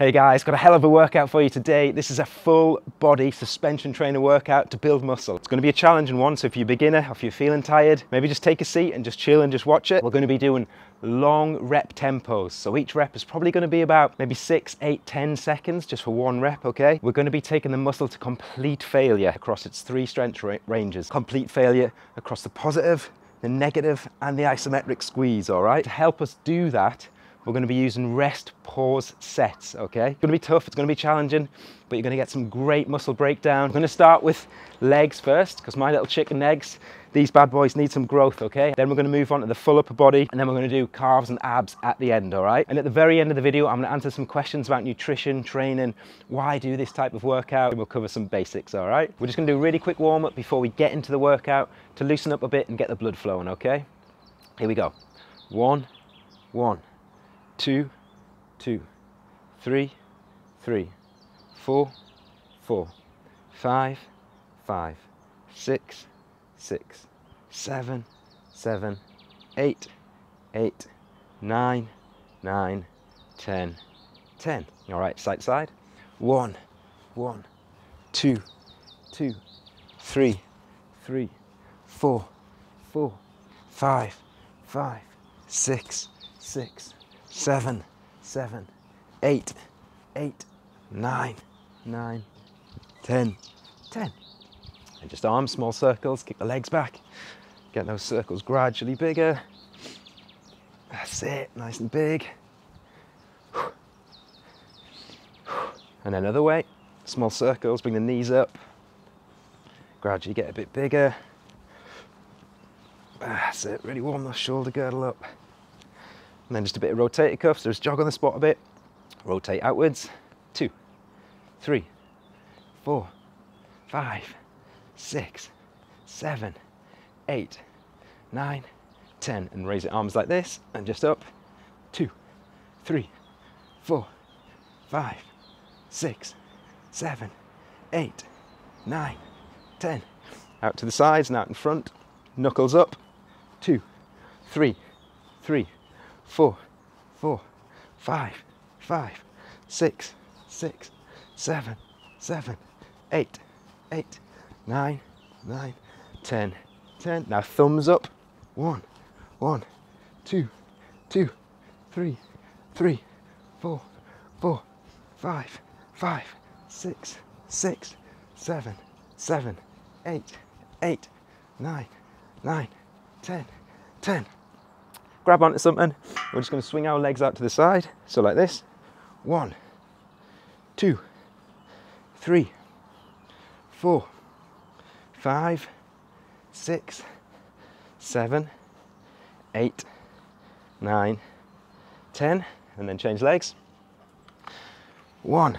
Hey guys, got a hell of a workout for you today. This is a full body suspension trainer workout to build muscle. It's going to be a challenging one, so if you're a beginner, if you're feeling tired, maybe just take a seat and just chill and just watch it. We're going to be doing long rep tempos. So each rep is probably going to be about maybe 6, 8, 10 seconds just for one rep, okay? We're going to be taking the muscle to complete failure across its 3 strength ranges. Complete failure across the positive, the negative, and the isometric squeeze, all right? To help us do that, we're going to be using rest pause sets, okay? It's going to be tough, it's going to be challenging, but you're going to get some great muscle breakdown. I'm going to start with legs first, because my little chicken legs, these bad boys need some growth, okay? Then we're going to move on to the full upper body, and then we're going to do calves and abs at the end, all right? And at the very end of the video, I'm going to answer some questions about nutrition, training, why do this type of workout, and we'll cover some basics, all right? We're just going to do a really quick warm-up before we get into the workout to loosen up a bit and get the blood flowing, okay? Here we go. 1, 2, 3, 4, 5, 6, 7, 8, 9, 10. All right, side to side. 1, 2, 3, 4, 5, 6, 7, 8, 9, 10. And just arms, small circles, kick the legs back. Get those circles gradually bigger. That's it, nice and big. And another way, small circles, bring the knees up. Gradually get a bit bigger. That's it, really warm the shoulder girdle up. And then just a bit of rotator cuffs, so just jog on the spot a bit. Rotate outwards. 2, 3, 4, 5, 6, 7, 8, 9, 10. And raise your arms like this, and just up. 2, 3, 4, 5, 6, 7, 8, 9, 10. Out to the sides and out in front. Knuckles up. 2, 3, 4, 5, 6, 7, 8, 9, 10. Now thumbs up. 1, 2, 3, 4, 5, 6, 7, 8, 9, 10. Grab onto something. We're just going to swing our legs out to the side. So like this. 1, 2, 3, 4, 5, 6, 7, 8, 9, 10. And then change legs. 1,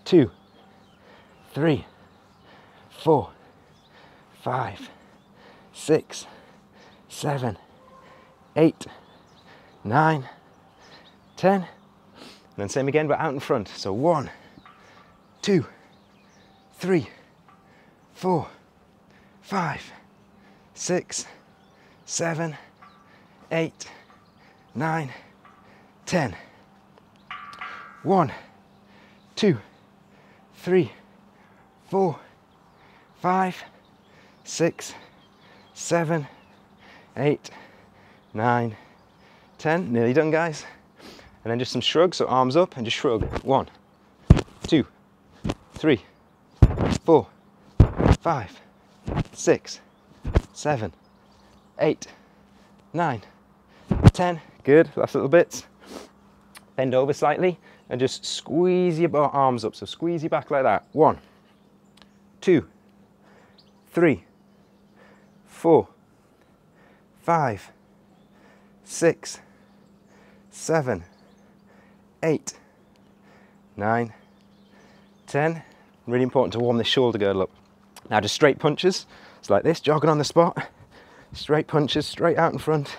2, 3, 4, 5, 6, 7, 8, 9, 10. And then same again, but out in front. So 1, 2, 3, 4, 5, 6, 7, 8, 9, 10. 1, 2, 3, 4, 5, 6, 7, 8, 9, 10. Nearly done, guys. And then just some shrugs, so arms up and just shrug. 1, 2, 3, 4, 5, 6, 7, 8, 9, 10. Good, last little bits. Bend over slightly and just squeeze your arms up. So squeeze your back like that. 1, 2, 3, 4, 5, 6, 7, 8, 9, 10. Really important to warm the shoulder girdle up. Now just straight punches. It's like this, jogging on the spot. Straight punches, straight out in front.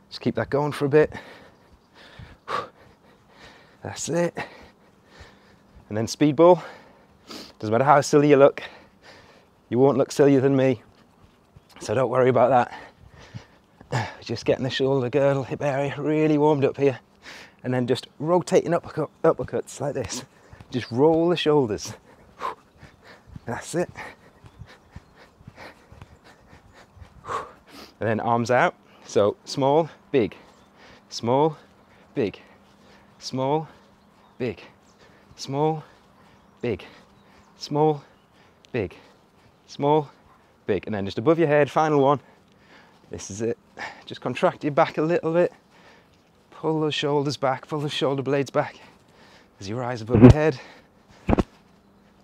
Just keep that going for a bit. That's it. And then speed ball. Doesn't matter how silly you look, you won't look sillier than me. So don't worry about that. Just getting the shoulder girdle, hip area really warmed up here. and then just rotating uppercuts like this. Just roll the shoulders. That's it. And then arms out. So small, big, small, big, small, big, small, big, small, big, small, big. And then just above your head, final one. This is it. Just contract your back a little bit. Pull those shoulders back, pull those shoulder blades back as you rise above your head.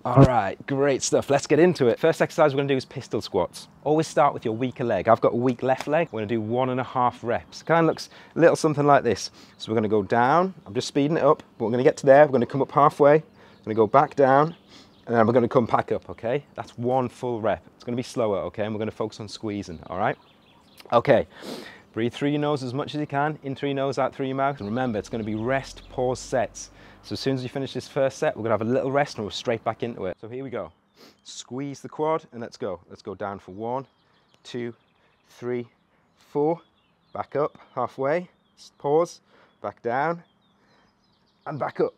All right, great stuff. Let's get into it. First exercise we're gonna do is pistol squats. Always start with your weaker leg. I've got a weak left leg. We're gonna do 1.5 reps. Kind of looks a little something like this. So we're gonna go down. I'm just speeding it up, but we're gonna get to there. We're gonna come up halfway. We're gonna go back down, and then we're gonna come back up, okay? That's 1 full rep. It's gonna be slower, okay? And we're gonna focus on squeezing, all right? Okay, breathe through your nose as much as you can. In through your nose, out through your mouth. And remember, it's gonna be rest, pause sets. So as soon as you finish this first set, we're gonna have a little rest and we're straight back into it. So here we go. Squeeze the quad and let's go. Let's go down for 1, 2, 3, 4. Back up, halfway, pause, back down, and back up.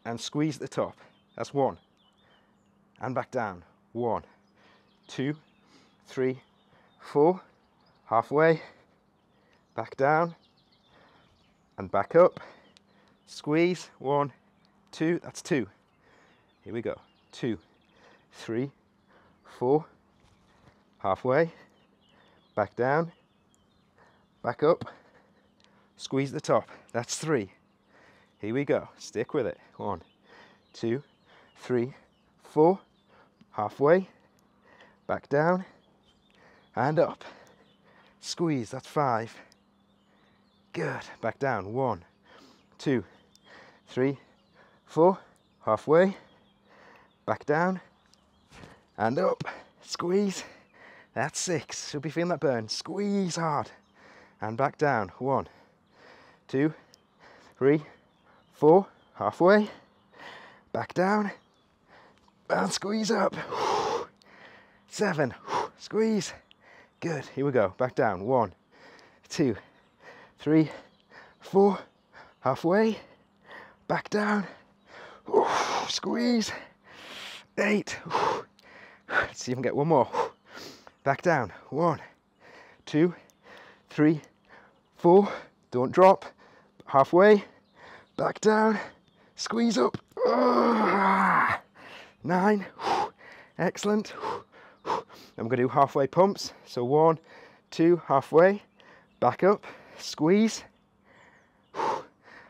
And squeeze at the top. That's 1. And back down. 1, 2, 3, 4. Halfway, back down, and back up. Squeeze, 1, 2, that's 2. Here we go. 2, 3, 4. Halfway, back down, back up, squeeze the top. That's 3. Here we go. Stick with it. 1, 2, 3, 4. Halfway, back down, and up. Squeeze, that's 5. Good. Back down. 1, 2, 3, 4. Halfway, back down, and up. Squeeze. That's 6. Should be feeling that burn. Squeeze hard. And back down. 1, 2, 3, 4. Halfway, back down, and squeeze up. 7. Squeeze. Good. Here we go. Back down. 1, 2, 3, 4. Halfway, back down. Squeeze. 8. Let's see if I can get one more. Back down. 1, 2, 3, 4. Don't drop. Halfway, back down. Squeeze up. 9. Excellent. Then we're going to do halfway pumps. So 1, 2, halfway, back up, squeeze,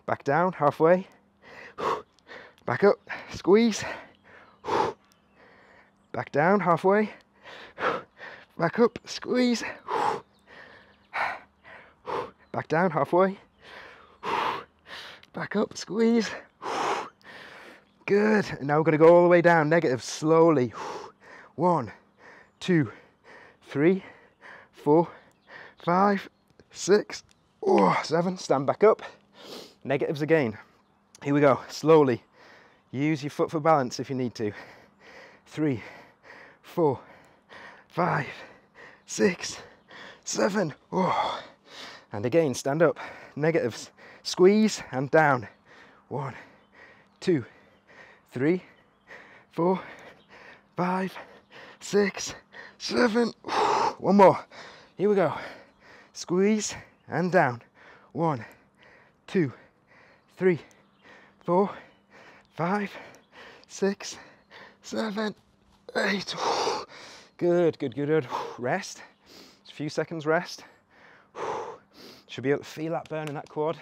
back down, halfway, back up, squeeze, back down, halfway, back up, squeeze, back down, halfway, back up, squeeze. Good. And now we're going to go all the way down, negative, slowly. 1, 2, 3, 4, 5, 6, 7. Stand back up. Negatives again. Here we go. Slowly. Use your foot for balance if you need to. 3, 4, 5, 6, 7. And again, stand up. Negatives. Squeeze and down. 1, 2, 3, 4, 5, 6, 7. One more. Here we go. Squeeze and down. 1, 2, 3, 4, 5, 6, 7, 8. Good, good, good, good. Rest. Just a few seconds rest. Should be able to feel that burn in that quad.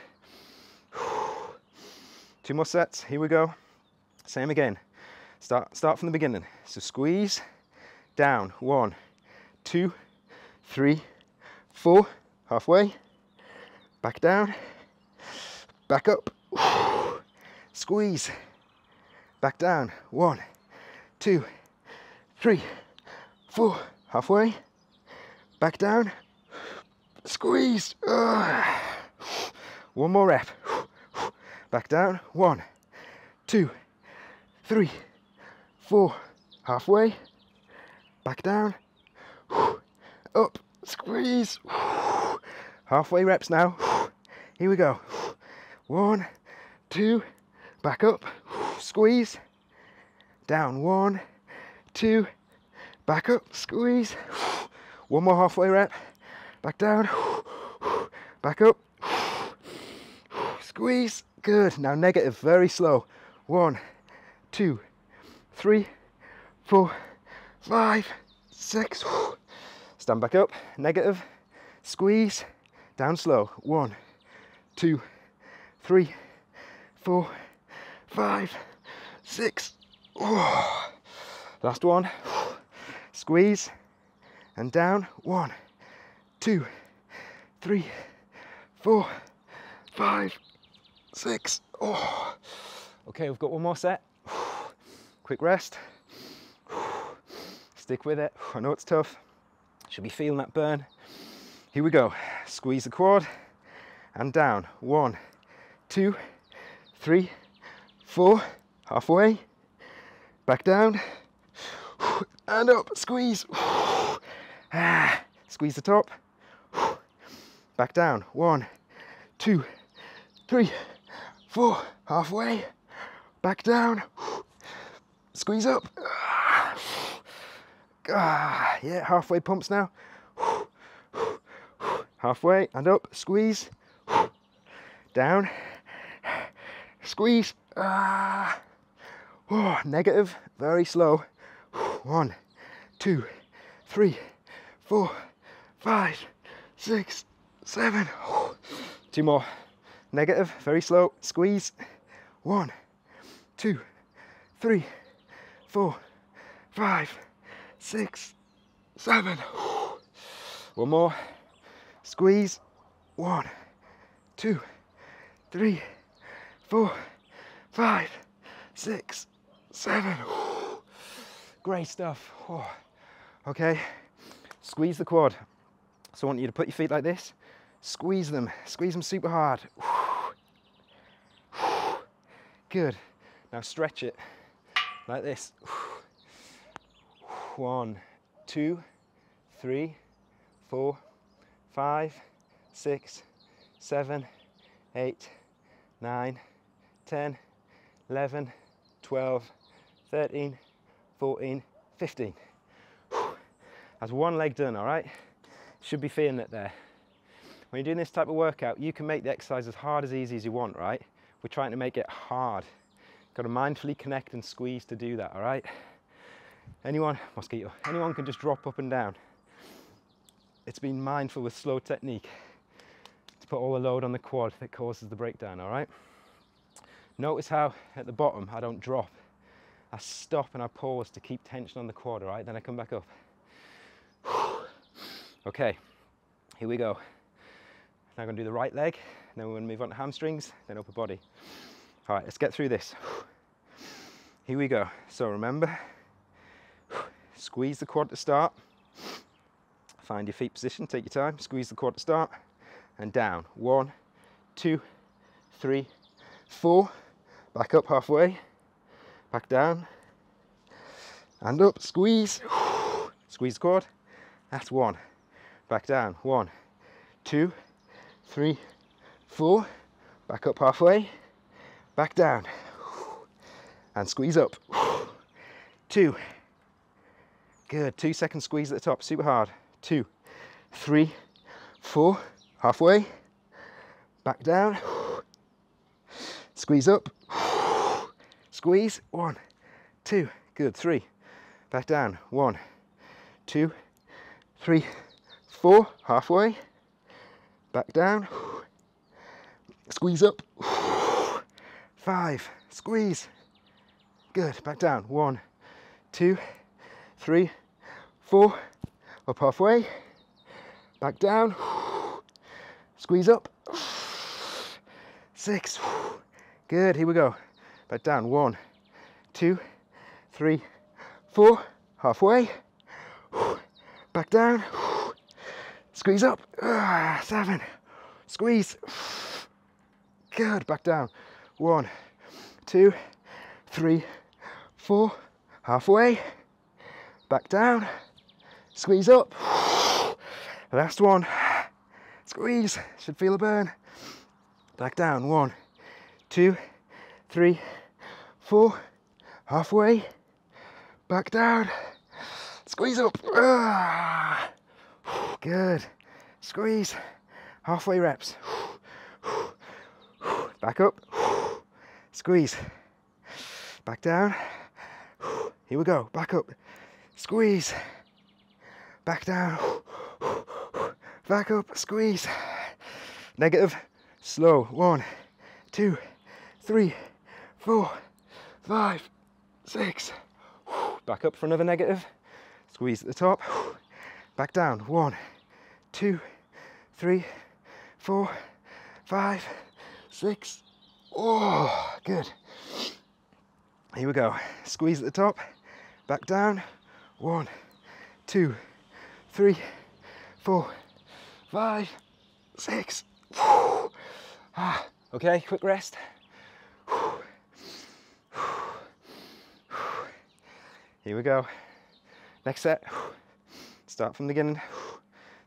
2 more sets. Here we go. Same again. Start from the beginning. So squeeze, down. 1, 2, 3, 4. Halfway. Back down. Back up. Squeeze. Back down. 1, 2, 3, 4. Halfway. Back down. Squeeze. One more rep. Back down. 1, 2, 3, 4. Halfway. Back down. Up. Squeeze. Halfway reps now. Here we go. 1, 2, back up, squeeze, down, 1, 2, back up, squeeze, one more halfway rep, back down, back up, squeeze, good. Now negative, very slow, 1, 2, 3, 4, 5, 6, stand back up, negative, squeeze, down slow, 1, 2, 3, 4, 5, 6, last one, squeeze, and down, 1, 2, 3, 4, 5, 6, okay, we've got one more set, quick rest, stick with it, I know it's tough, should be feeling that burn, here we go, squeeze the quad, and down, 1, 2, 3, 4, halfway, back down, and up, squeeze, squeeze the top, back down, 1, 2, 3, 4, halfway, back down, squeeze up, yeah, halfway pumps now, halfway and up, squeeze, down, squeeze, negative, very slow, 1, 2, 3, 4, 5, 6, 7, 2 more, negative, very slow, squeeze, 1, 2, 3, 4, 5, 6, 7, one more, squeeze, 1, 2, 3, 4, 5, 6, 7, great stuff, okay, squeeze the quad, so I want you to put your feet like this, squeeze them super hard, good, now stretch it like this, 1, 2, 3, 4, 5, 6, 7, 8, 9, 10, 11, 12, 13, 14, 15. That's one leg done, all right? Should be feeling it there. When you're doing this type of workout, you can make the exercise as hard as easy as you want, right? We're trying to make it hard. Got to mindfully connect and squeeze to do that, all right? Anyone, mosquito, anyone can just drop up and down. It's being mindful with slow technique to put all the load on the quad that causes the breakdown, all right? Notice how at the bottom I don't drop. I stop and I pause to keep tension on the quad, all right? Then I come back up. Okay, here we go. Now I'm gonna do the right leg, then we're gonna move on to hamstrings, then upper body. All right, let's get through this. Here we go. So remember, squeeze the quad to start. Find your feet position, take your time, squeeze the quad to start, and down. 1, 2, 3, 4, back up halfway, back down, and up, squeeze, squeeze the quad, that's 1, back down, 1, 2, 3, 4, back up halfway, back down, and squeeze up, 2, good, 2 second squeeze at the top, super hard, 2, 3, 4, halfway, back down, squeeze up, squeeze, 1, 2, good, 3, back down, 1, 2, 3, 4, halfway, back down, squeeze up, 5, squeeze, good, back down, 1, 2, 3, 4, up halfway, back down, squeeze up, 6, good, here we go, back down, 1, 2, 3, 4, halfway, back down, squeeze up, 7, squeeze, good, back down, 1, 2, 3, 4, halfway, back down, squeeze up, last one, squeeze, should feel a burn, back down, 1, 2, 3, 4, halfway, back down, squeeze up, good, squeeze, halfway reps, back up, squeeze, back down, here we go, back up, squeeze, back down, back up, squeeze, negative, slow, 1, 2, 3, 4, 5, 6, back up for another negative, squeeze at the top, back down, 1, 2, 3, 4, 5, 6, oh, good. Here we go, squeeze at the top, back down, 1, 2, 3, 4, 5, 6, okay, quick rest. Here we go. Next set. Start from the beginning.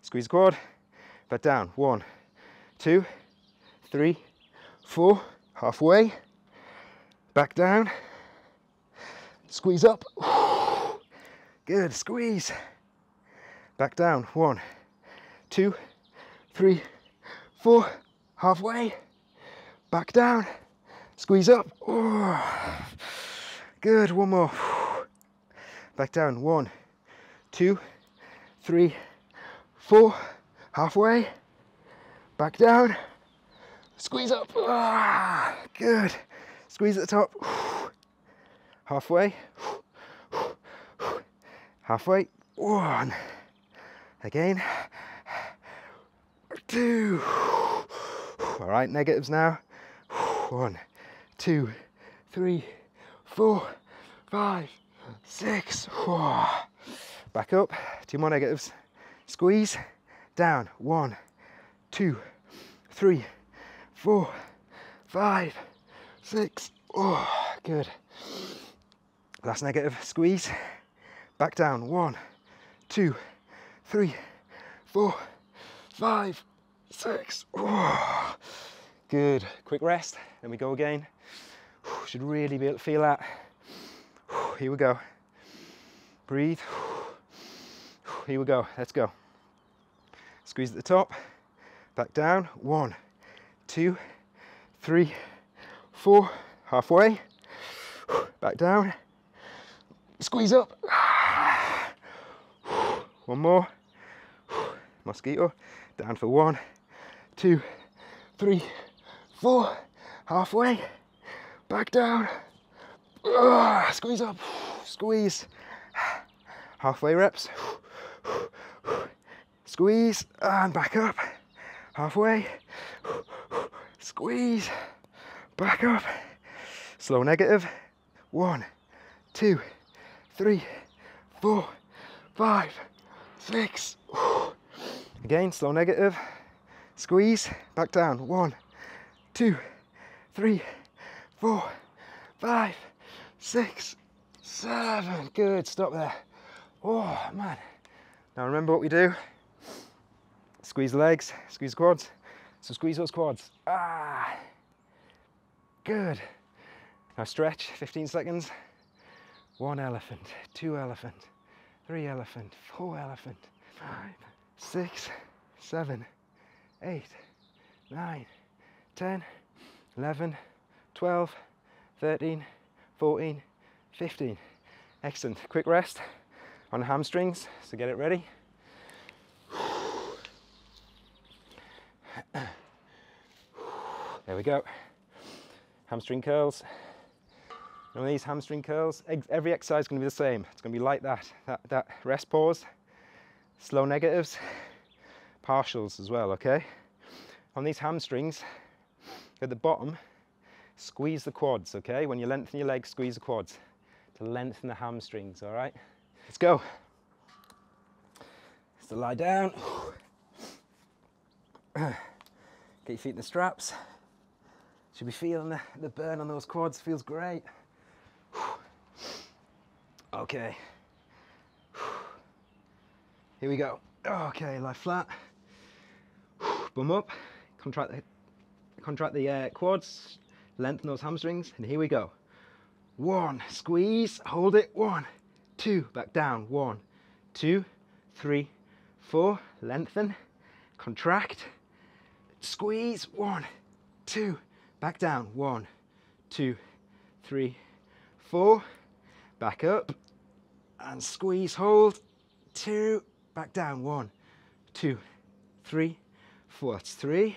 Squeeze quad. Back down. 1, 2, 3, 4. Halfway. Back down. Squeeze up. Good. Squeeze. Back down. 1, 2, 3, 4. Halfway. Back down. Squeeze up. Good. One more. Back down, 1, 2, 3, 4, halfway, back down, squeeze up, good, squeeze at the top, halfway, halfway, 1, again, 2, all right, negatives now, 1, 2, 3, 4, 5, 6, back up, 2 more negatives, squeeze, down, 1, 2, 3, 4, 5, 6, good, last negative, squeeze, back down, 1, 2, 3, 4, 5, 6, good, quick rest, then we go again, should really be able to feel that. Here we go. Breathe. Here we go. Let's go. Squeeze at the top. Back down. 1, 2, 3, 4. Halfway. Back down. Squeeze up. One more. Mosquito. Down for 1, 2, 3, 4. Halfway. Back down. Squeeze up, squeeze, halfway reps, squeeze and back up, halfway, squeeze, back up, slow negative, 1, 2, 3, 4, 5, 6, again, slow negative, squeeze, back down, 1, 2, 3, 4, 5, 6, 7, good, stop there. Oh man, now remember what we do, squeeze the legs, squeeze the quads, so squeeze those quads, good. Now stretch, 15 seconds, 1 elephant, 2 elephant, 3 elephant, 4 elephant, 5, 6, 7, 8, 9, 10, 11, 12, 13, 14, 15. Excellent. Quick rest on the hamstrings, so get it ready. There we go. Hamstring curls. And these hamstring curls, every exercise is going to be the same. It's going to be like that rest pause, slow negatives, partials as well, okay? On these hamstrings, at the bottom, squeeze the quads, okay? When you lengthen your legs, squeeze the quads to lengthen the hamstrings, all right? Let's go. So lie down. Get your feet in the straps. Should be feeling the burn on those quads, feels great. Okay. Here we go. Okay, lie flat. Bum up. Contract the quads. lengthen those hamstrings, and here we go. 1, squeeze, hold it, 1, 2, back down, 1, 2, 3, 4, lengthen, contract, squeeze, 1, 2, back down, 1, 2, 3, 4, back up, and squeeze, hold, 2, back down, 1, 2, 3, 4, that's 3,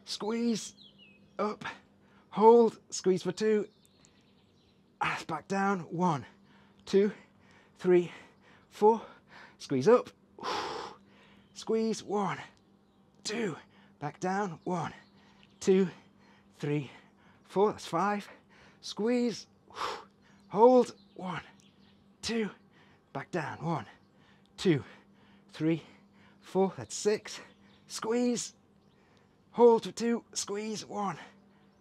squeeze, up, hold, squeeze for 2, back down, 1, 2, 3, 4, squeeze up, squeeze, 1, 2, back down, 1, 2, 3, 4, that's 5, squeeze, hold, 1, 2, back down, 1, 2, 3, 4, that's 6, squeeze, hold for 2, squeeze, 1,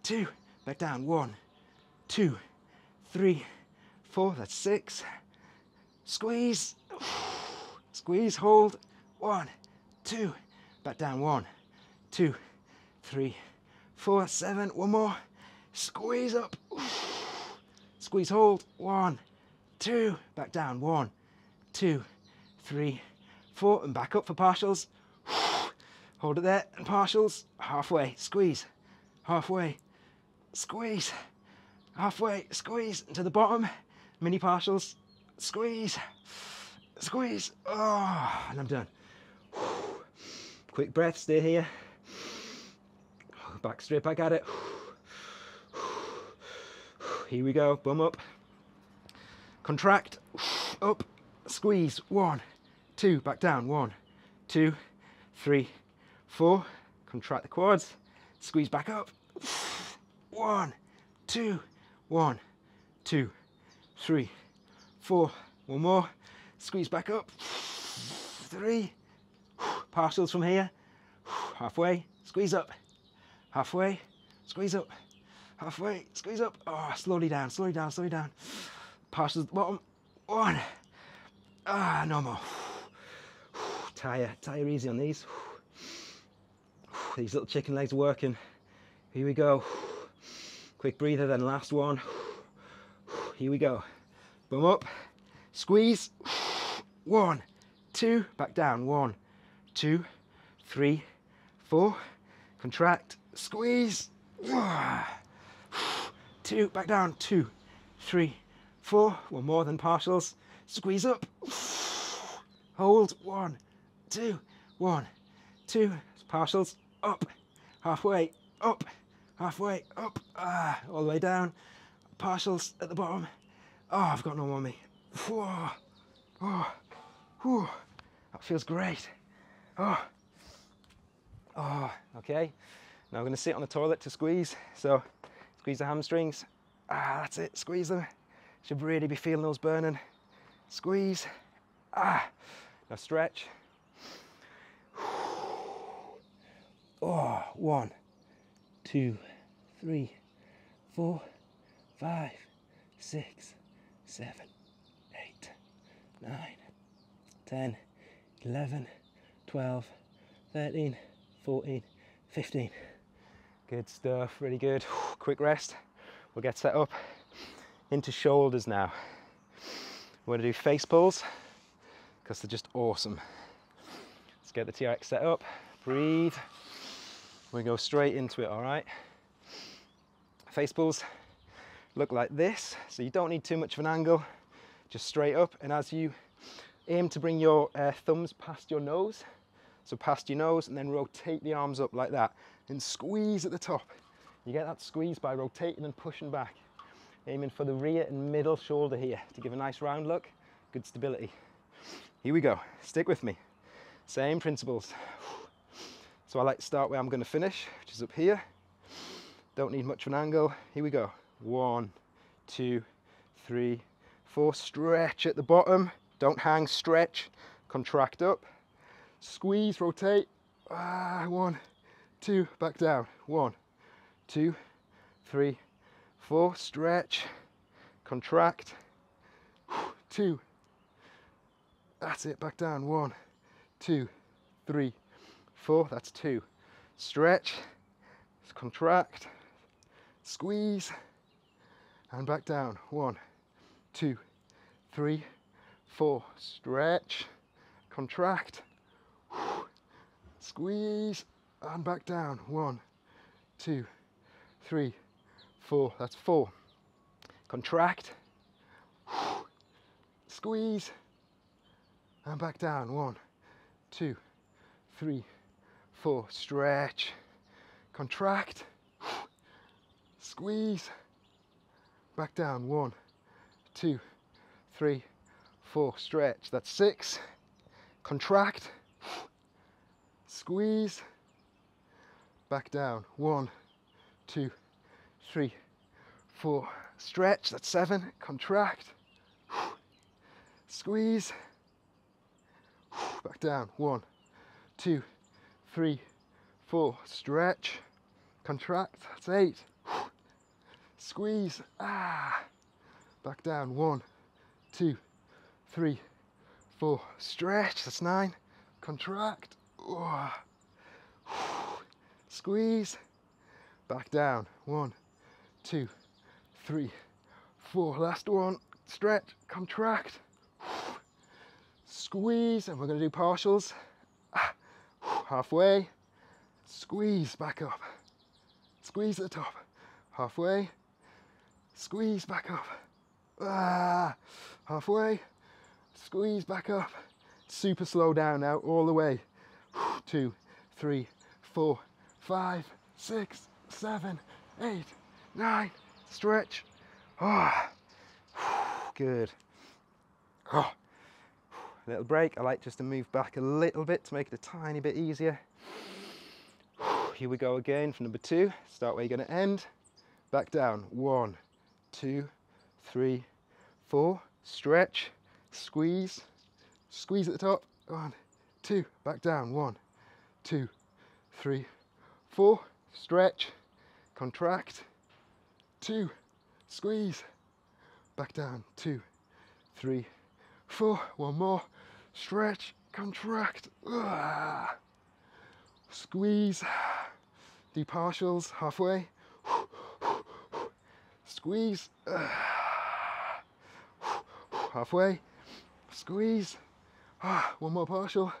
2, back down, 1, 2, 3, 4, that's 6, squeeze, squeeze, hold, 1, 2, back down, 1, 2, 3, 4, 7, one more, squeeze up, squeeze, hold, 1, 2, back down, 1, 2, 3, 4, and back up for partials, hold it there, and partials, halfway, squeeze, halfway, squeeze, halfway, squeeze, and to the bottom, mini partials, squeeze, squeeze, oh, and I'm done. Quick breath, stay here, back straight back at it, here we go, bum up, contract, up, squeeze, 1, 2, back down, 1, 2, 3, 4, contract the quads, squeeze back up, 1, 2, 1, 2, 3, 4, one more, squeeze back up, 3, partials from here, halfway, squeeze up, halfway, squeeze up, halfway, squeeze up, oh, slowly down, slowly down, slowly down, partials at the bottom, 1, no more, tire easy on these little chicken legs are working, here we go, quick breather, then last one, here we go, bum up, squeeze, 1, 2, back down, 1, 2, 3, 4, contract, squeeze, 2, back down, 2, 3, 4, one more than partials, squeeze up, hold, 1, 2, 1, 2, partials, up, halfway, up, halfway, up, all the way down, partials at the bottom, oh, I've got no more on me, that feels great, okay, now I'm going to sit on the toilet to squeeze, so squeeze the hamstrings, that's it, squeeze them, should really be feeling those burning, squeeze, now stretch, 1, 2, 3, 4, 5, 6, 7, 8, 9, 10, 11, 12, 13, 14, 15. Good stuff, really good. Quick rest. We'll get set up into shoulders now. We're going to do face pulls because they're just awesome. Let's get the TRX set up, breathe. We go straight into it, all right? Face pulls look like this, so you don't need too much of an angle, just straight up, and as you aim to bring your thumbs past your nose, so past your nose, and then rotate the arms up like that, and squeeze at the top. You get that squeeze by rotating and pushing back, aiming for the rear and middle shoulder here to give a nice round look, good stability. Here we go, stick with me, same principles. So I like to start where I'm going to finish, which is up here. Don't need much of an angle. Here we go. 1, 2, 3, 4. Stretch at the bottom. Don't hang, stretch. Contract up. Squeeze, rotate. 1, 2, back down. 1, 2, 3, 4. Stretch. Contract. 2. That's it, back down. 1, 2, 3, 4, that's 2. Stretch, contract, squeeze, and back down. 1, 2, 3, 4, stretch, contract, squeeze, and back down. 1, 2, 3, 4, that's 4. Contract, squeeze, and back down. 1, 2, 3, 4, stretch, contract, squeeze, back down. 1, 2, 3, 4, stretch, that's 6. Contract, squeeze, back down. 1, 2, 3, 4, stretch, that's 7. Contract, squeeze, back down. 1, 2, 3, 4, stretch, contract, that's 8. Squeeze, back down. 1, 2, 3, 4, stretch, that's 9. Contract, squeeze, back down. 1, 2, 3, 4, last one, stretch, contract, squeeze, and we're going to do partials. Halfway, squeeze, back up, squeeze at the top, halfway, squeeze, back up, halfway, squeeze, back up. Super slow down now, all the way. 2, 3, 4, 5, 6, 7, 8, 9, stretch. Good. Little break. I like just to move back a little bit to make it a tiny bit easier. Here we go again for number 2. Start where you're going to end. Back down. 1, 2, 3, 4. Stretch. Squeeze. Squeeze at the top. 1, 2. Back down. 1, 2, 3, 4. Stretch. Contract. 2. Squeeze. Back down. 2, 3, 4. One more. Stretch. Contract. Squeeze. Do partials. Halfway. Squeeze. Halfway. Squeeze. One more partial.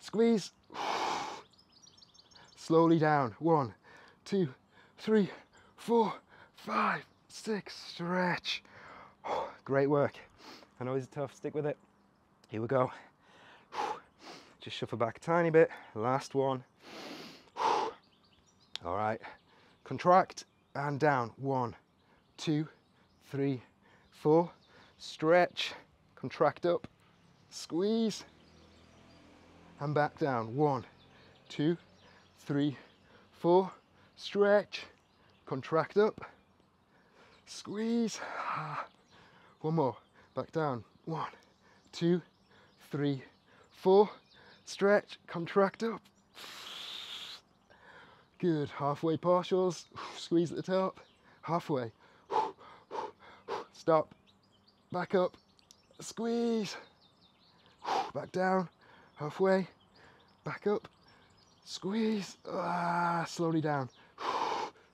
Squeeze. Slowly down. 1, 2, 3, 4, 5, 6. Stretch. Great work. I know it's tough. Stick with it. Here we go. Just shuffle back a tiny bit. Last one. All right. Contract and down. 1, 2, 3, 4. Stretch. Contract up. Squeeze. And back down. 1, 2, 3, 4. Stretch. Contract up. Squeeze. One more. Back down. 1, 2, 3, 4. Stretch. Contract up. Good. Halfway partials. Squeeze at the top. Halfway. Stop. Back up. Squeeze. Back down. Halfway. Back up. Squeeze. Slowly down.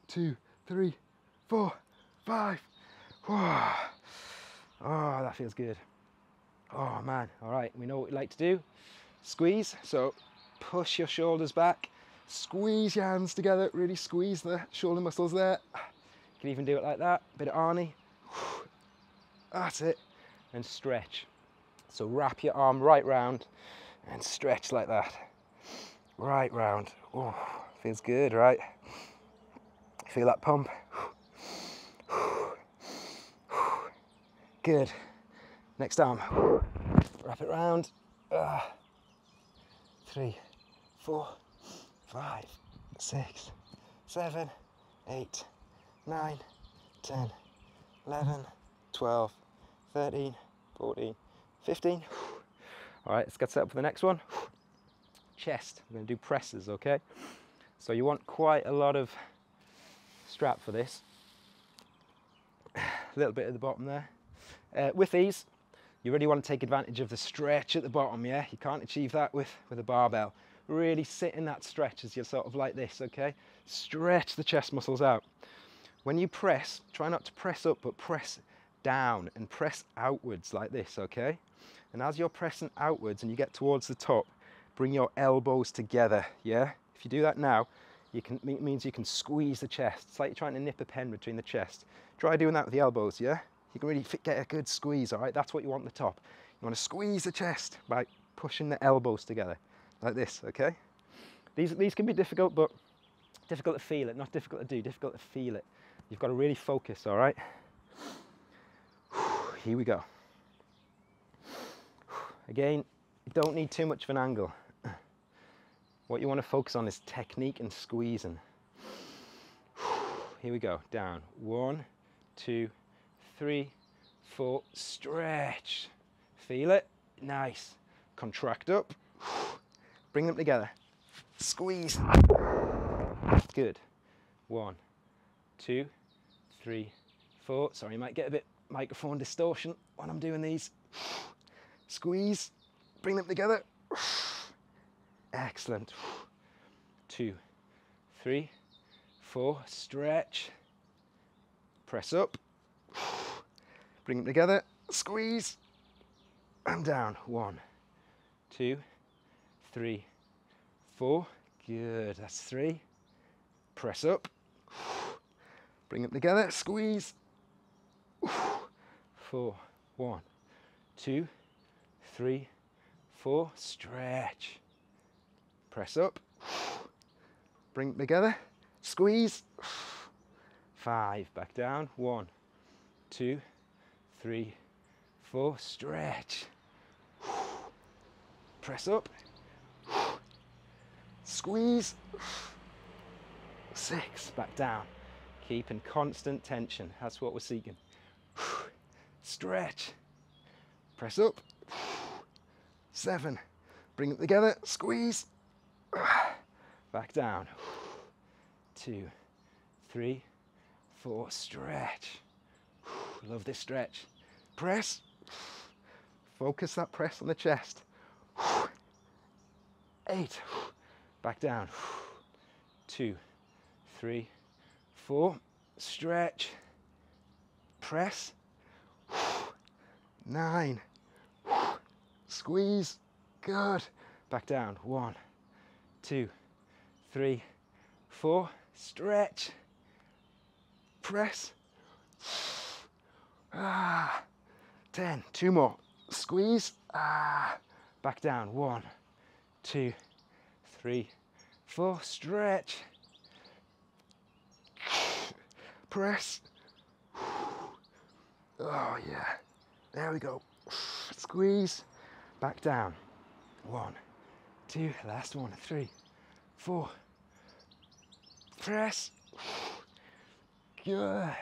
2, 3, 4, 5. Oh, that feels good. Oh man. All right, we know what we like to do. Squeeze. So push your shoulders back. Squeeze your hands together. Really squeeze the shoulder muscles there. You can even do it like that. Bit of Arnie. That's it. And stretch. So wrap your arm right round and stretch like that. Right round. Oh, feels good, right? Feel that pump? Good. Next arm. Wrap it round. 3, 4, 5, 6, 7, 8, 9, 10, 11, 12, 13, 14, 15. All right, let's get set up for the next one. Chest. We're going to do presses, okay? So you want quite a lot of strap for this. A little bit at the bottom there. With these, you really want to take advantage of the stretch at the bottom, yeah? You can't achieve that with a barbell. really sit in that stretch as you're sort of like this, okay? Stretch the chest muscles out. When you press, try not to press up, but press down and press outwards like this, okay? And as you're pressing outwards and you get towards the top, bring your elbows together, yeah? If you do that now, it means you can squeeze the chest. It's like you're trying to nip a pen between the chest. Try doing that with the elbows, yeah? You can really get a good squeeze, all right? That's what you want at the top. You want to squeeze the chest by pushing the elbows together, like this, okay? These can be difficult, but difficult to feel it, not difficult to do, difficult to feel it. You've got to really focus, all right? Here we go. Again, you don't need too much of an angle. What you want to focus on is technique and squeezing. Here we go, down. 1, 2, 3, 4, stretch. Feel it? Nice. Contract up. Bring them together. Squeeze. Good. 1, 2, 3, 4. Sorry, you might get a bit microphone distortion when I'm doing these. Squeeze. Bring them together. Excellent. 2, 3, 4. Stretch. Press up. Bring them together. Squeeze. And down. 1, 2, 3, 4. Good. That's 3. Press up. Bring them together. Squeeze. 4. 1, 2, 3, 4. Stretch. Press up. Bring them together. Squeeze. 5. Back down. 1, 2, 3, 4. Stretch. Press up. Squeeze. 6. Back down. Keeping constant tension. That's what we're seeking. Stretch. Press up. 7. Bring them together. Squeeze. Back down. 2, 3, 4. Stretch. Love this stretch. Press. Focus that press on the chest. 8. Back down. 2, 3, 4. Stretch. Press. 9. Squeeze. Good. Back down. 1, 2, 3, 4. Stretch. Press. 10. 2 more. Squeeze. Back down. 1, 2, 3, 4. Stretch. Press. Oh yeah. There we go. Squeeze. Back down. 1, 2. Last one. 3, 4. Press. Good.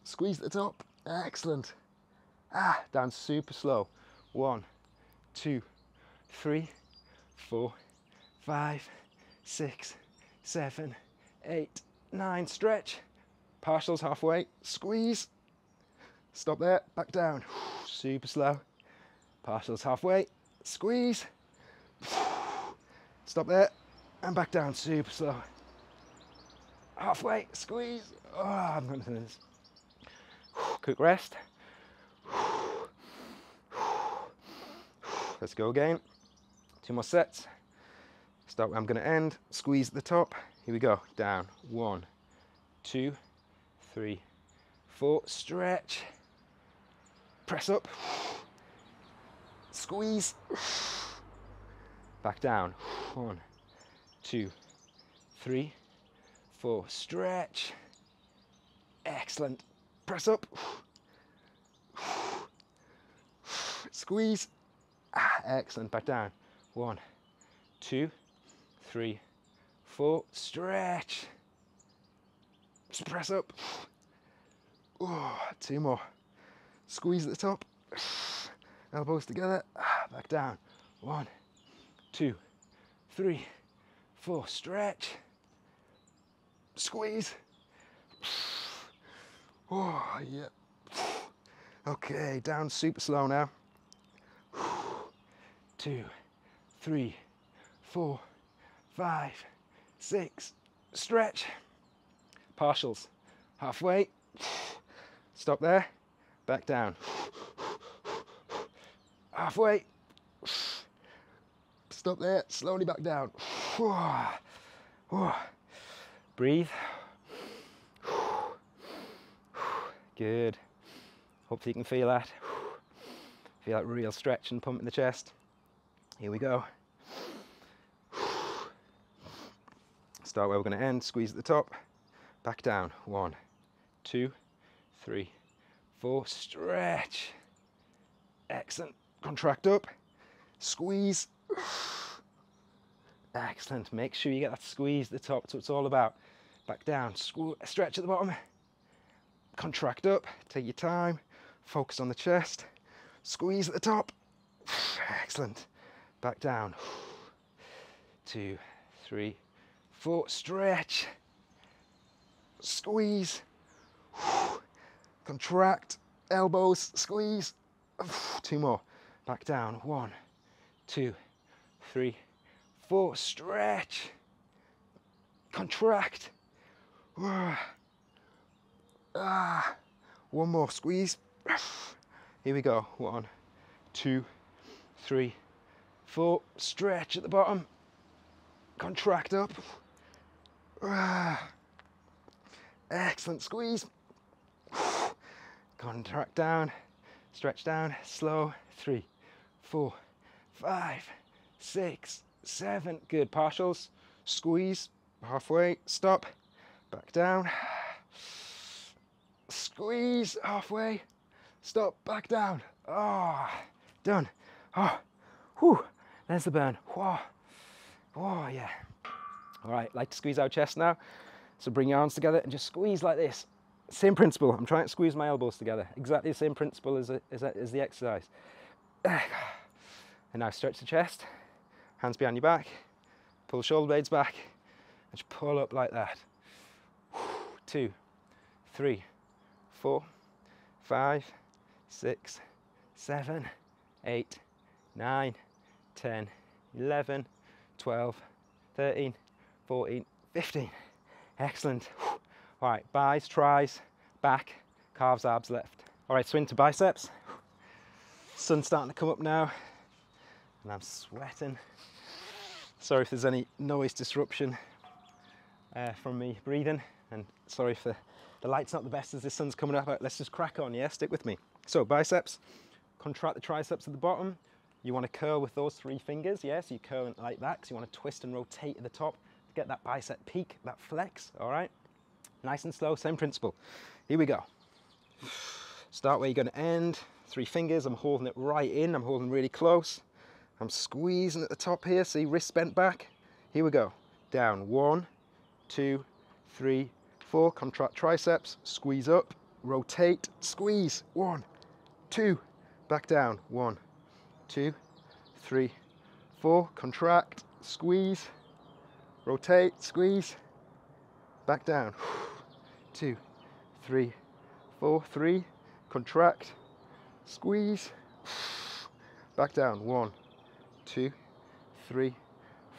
Squeeze at the top. Excellent. Down super slow. 1, 2, 3, 4, 5, 6, 7, 8, 9. Stretch. Partials halfway. Squeeze. Stop there. Back down. Super slow. Partials halfway. Squeeze. Stop there. And back down. Super slow. Halfway. Squeeze. Oh, I'm going to do this. Quick rest. Let's go again. 2 more sets. Start where I'm going to end. Squeeze at the top. Here we go. Down. 1, 2, 3, 4. Stretch. Press up. Squeeze. Back down. 1, 2, 3, 4. Stretch. Excellent. Press up. Squeeze. Excellent. Back down. 1, 2, 3, 4. Stretch. Just press up. 2 more. Squeeze at the top. Elbows together. Back down. 1, 2, 3, 4. Stretch. Squeeze. Oh, yeah. Okay, down super slow now. 2, 3, 4, 5, 6, stretch. Partials, halfway, stop there, back down. Halfway, stop there, slowly back down. Breathe. Good. Hopefully you can feel that. Feel that real stretch and pump in the chest. Here we go. Start where we're going to end, squeeze at the top, back down. 1, 2, 3, 4, stretch. Excellent. Contract up, squeeze. Excellent. Make sure you get that squeeze at the top. That's what it's all about. Back down, stretch at the bottom, contract up, take your time, focus on the chest, squeeze at the top. Excellent. Back down. 2, 3, 4, stretch, squeeze, contract, elbows, squeeze. 2 more. Back down. 1, 2, 3, 4, stretch, contract. 1 more, squeeze. Here we go. 1, 2, 3, 4, stretch at the bottom, contract up. Excellent, squeeze. Contract down, stretch down, slow. 3, 4, 5, 6, 7. Good. Partials, squeeze, halfway, stop, back down, squeeze, halfway, stop, back down. Done. Whew, there's the burn. Yeah. All right, like to squeeze our chest now. So bring your arms together and just squeeze like this. Same principle. I'm trying to squeeze my elbows together. Exactly the same principle as the exercise. And now stretch the chest, hands behind your back, pull shoulder blades back, and just pull up like that. 2, 3, 4, 5, 6, 7, 8, 9, 10, 11, 12, 13, 14, 15. Excellent. All right, buys, tries, back, calves, abs, left. All right, so into biceps. Sun's starting to come up now, and I'm sweating. Sorry if there's any noise disruption from me breathing, and sorry if the light's not the best as the sun's coming up. Let's just crack on, yeah? Stick with me. So biceps, contract the triceps at the bottom. You want to curl with those 3 fingers, yeah? So you curl like that, because you want to twist and rotate at the top to get that bicep peak, that flex, all right? Nice and slow, same principle. Here we go. Start where you're going to end. 3 fingers, I'm holding it right in, I'm holding really close. I'm squeezing at the top here, see, wrists bent back. Here we go. Down, 1, 2, 3, 4, contract triceps, squeeze up, rotate, squeeze, 1, 2, back down, 1, 2, 3, 4, contract, squeeze, rotate, squeeze, back down, 2, 3, 4, 3, contract, squeeze, back down, 1, 2, 3,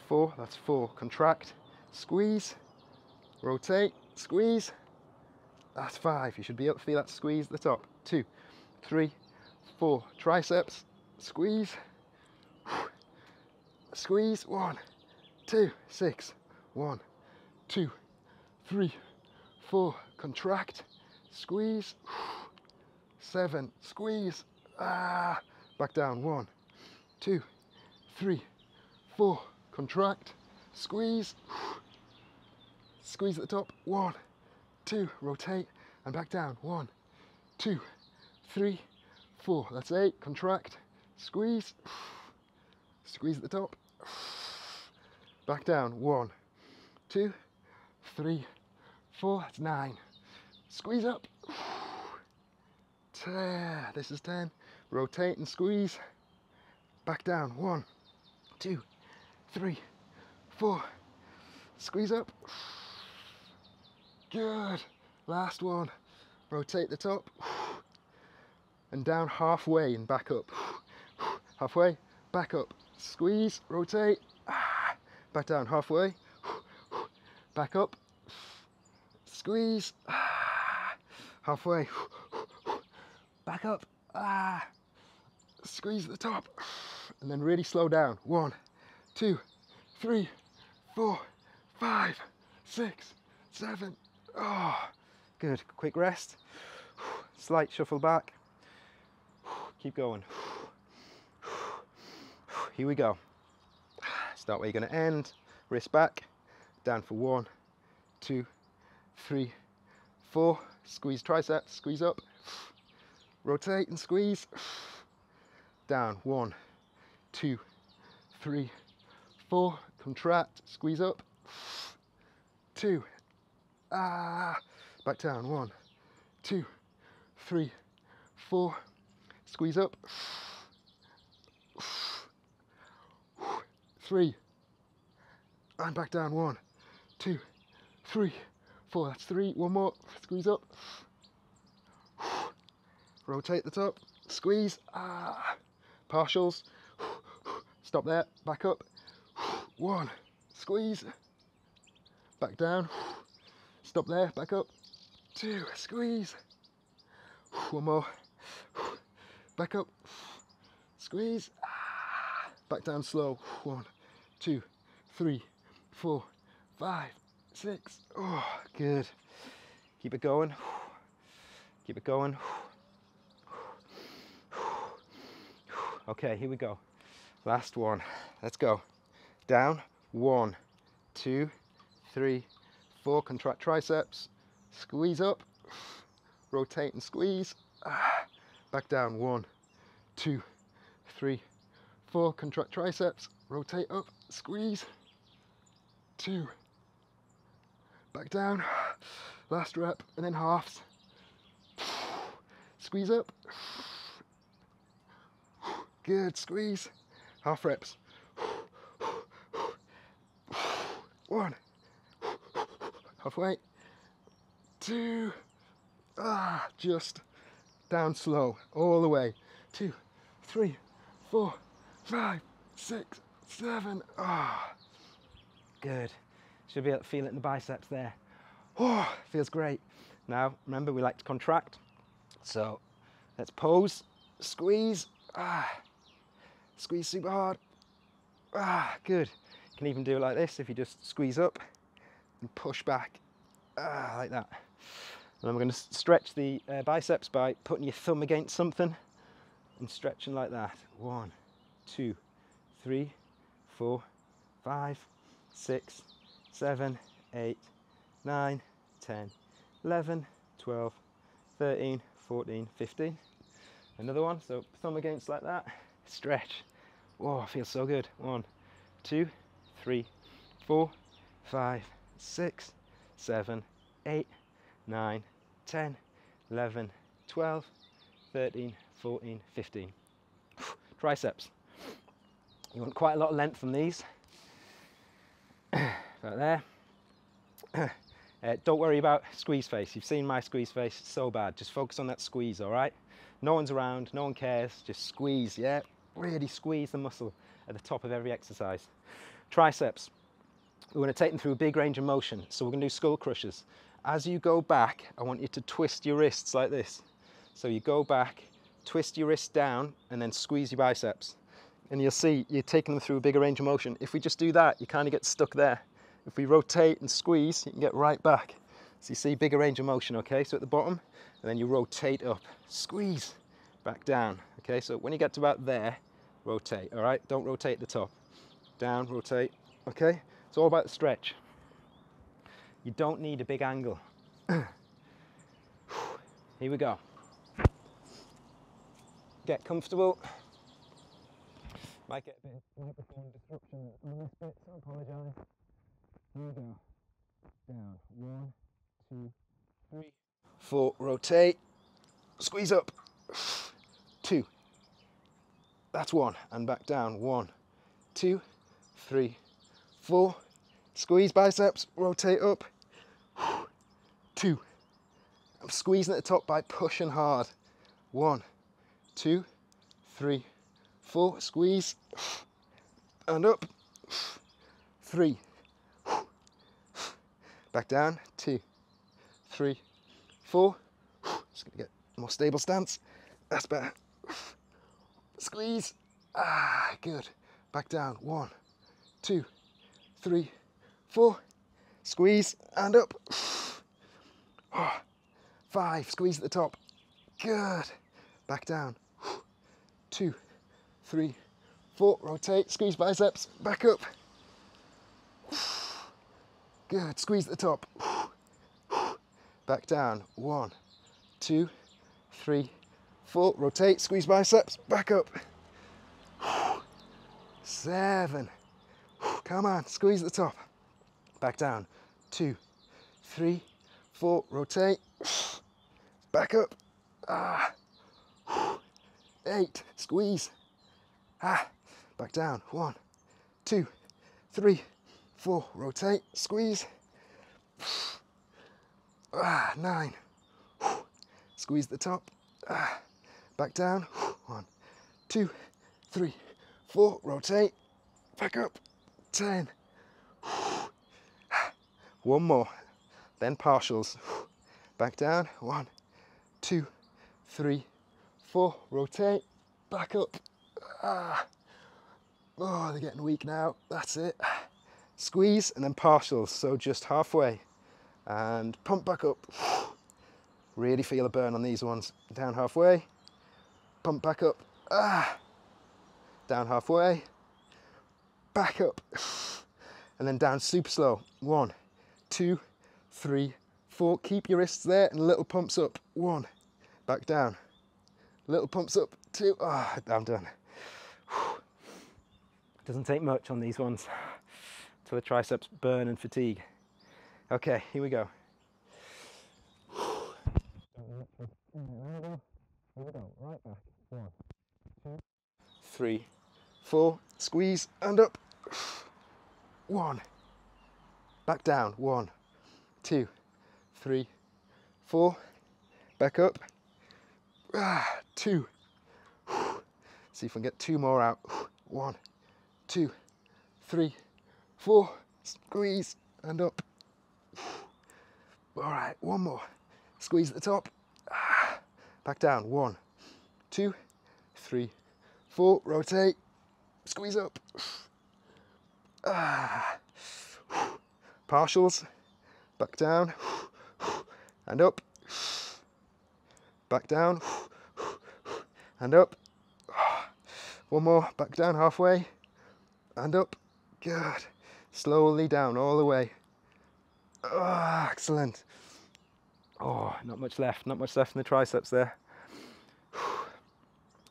4, that's 4, contract, squeeze, rotate, squeeze, that's 5, you should be able to feel that squeeze at the top, 2, 3, 4, triceps, squeeze, squeeze, 1, 2, 6, 1, 2, 3, 4, contract, squeeze, 7, squeeze, back down, 1, 2, 3, 4, contract, squeeze, squeeze at the top, 1, 2, rotate, and back down, 1, 2, 3, 4, that's 8, contract, squeeze, squeeze at the top, back down, 1, 2, 3, 4, that's 9, squeeze up, 10, this is 10, rotate and squeeze, back down, 1, 2, 3, 4, squeeze up, good, last one, rotate the top, and down halfway and back up, halfway, back up, squeeze, rotate, back down halfway, back up, squeeze, halfway, back up, squeeze at the top, and then really slow down. 1, 2, 3, 4, 5, 6, 7. Oh, good. Quick rest. Slight shuffle back. Keep going. Here we go. Start where you're going to end. Wrist back. Down for 1, 2, 3, 4. Squeeze triceps. Squeeze up. Rotate and squeeze. Down. 1, 2, 3, 4. Contract. Squeeze up. 2. Back down. 1, 2, 3, 4. Squeeze up. 3. And back down. 1, 2, 3, 4. That's 3. One more. Squeeze up. Rotate the top. Squeeze. Partials. Stop there. Back up. 1. Squeeze. Back down. Stop there. Back up. 2. Squeeze. 1 more. Back up. Squeeze. Back down slow. 1, 2, 3, 4, 5, 6. Oh, good. Keep it going. Keep it going. Okay, here we go. Last one. Let's go. Down. 1, 2, 3, 4. Contract triceps. Squeeze up. Rotate and squeeze. Back down. 1, 2, 3, 4. Contract triceps. Rotate up. Squeeze. 2. Back down. Last rep and then halves. Squeeze up. Good. Squeeze. Half reps. 1. Halfway. 2. Just down slow all the way. 2, 3, 4, 5, 6, 7. Good. Should be able to feel it in the biceps there. Oh, feels great. Now, remember, we like to contract. So let's pose, squeeze, squeeze super hard. Good. You can even do it like this if you just squeeze up and push back, like that. And I'm going to stretch the biceps by putting your thumb against something and stretching like that. 1, 2, 3, 4, 5, 6, 7, 8, 9, 10, 11, 12, 13, 14, 15. Another one, so thumb against like that, stretch. Whoa, feels so good. 1, 2, 3, 4, 5, 6, 7, 8, 9, 10, 11, 12, 13, 14, 15. Triceps. You want quite a lot of length from these. About there. Don't worry about squeeze face. You've seen my squeeze face, it's so bad. Just focus on that squeeze, all right? No one's around, no one cares, just squeeze, yeah? Really squeeze the muscle at the top of every exercise. Triceps. We're going to take them through a big range of motion. So we're going to do skull crushers. As you go back, I want you to twist your wrists like this. So you go back, twist your wrists down, and then squeeze your biceps. And you'll see you're taking them through a bigger range of motion. If we just do that, you kind of get stuck there. If we rotate and squeeze, you can get right back. So you see bigger range of motion, okay? So at the bottom, and then you rotate up, squeeze, back down, okay? So when you get to about there, rotate, all right? Don't rotate at the top. Down, rotate, okay? It's all about the stretch. You don't need a big angle. Here we go. Get comfortable. Might get a bit of microphone disruption on this bit, so I apologise. Here we go. Down. 1, 2, 3, 4. Rotate. Squeeze up. 2. That's 1. And back down. 1, 2, 3, 4. Squeeze biceps. Rotate up. 2. I'm squeezing at the top by pushing hard. 1, 2, 3, 4. Squeeze. and up. 3. Back down. 2, 3, 4. Just gonna get a more stable stance. That's better. Squeeze. Good. Back down. 1, 2, 3, 4. Squeeze and up. 5. Squeeze at the top. Good. Back down. 2, 3, 4. Rotate. Squeeze biceps. Back up. Good. Squeeze at the top. Back down. 1, 2, 3, 4. Rotate. Squeeze biceps. Back up. 7. Come on. Squeeze at the top. Back down. 2, 3, 4. Rotate. Back up. 8. Squeeze. Back down. 1, 2, 3, 4. Rotate. Squeeze. 9. Squeeze the top. Back down. 1, 2, 3, 4. Rotate. Back up. 10. One more. Then partials. Back down. 1, 2, 3, 4. Rotate. Back up. Oh, they're getting weak now. That's it. Squeeze and then partials. So just halfway. And pump back up. Really feel a burn on these ones. Down halfway. Pump back up. Down halfway. Back up. And then down super slow. 1, 2, 3, 4. Keep your wrists there and little pumps up. 1. Back down. Little pumps up. 2. I'm done. Doesn't take much on these ones till the triceps burn and fatigue. Okay, here we go. Right back. 1, 2, 3, 4. Squeeze and up. 1. Back down. 1, 2, 3, 4. Back up. 2. See if I can get 2 more out. 1, 2, 3, 4. Squeeze and up. All right, one more. Squeeze at the top. Back down. 1, 2, 3, 4. Rotate. Squeeze up. Partials. Back down. And up. Back down. And up. One more. Back down halfway. And up. Good. Slowly down all the way. Excellent. Oh, not much left. Not much left in the triceps there.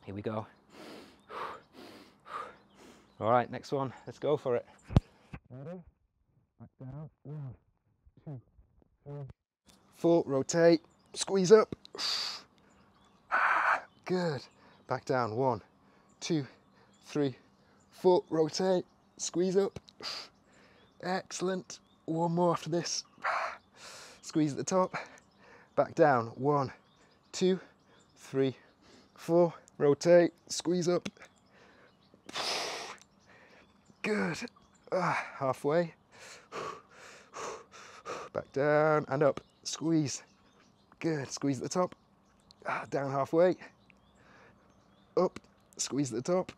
Here we go. All right, next one. Let's go for it. Ready? Back down. 1, 2, 3, 4. Rotate. Squeeze up. Good. Back down. 1, 2, 3, 4. Rotate. Squeeze up. Excellent. One more after this. Squeeze at the top. Back down. 1, 2, 3, 4. Rotate. Squeeze up. Good. Halfway. Back down and up. Squeeze. Good. Squeeze at the top. Down halfway. Up. Squeeze at the top.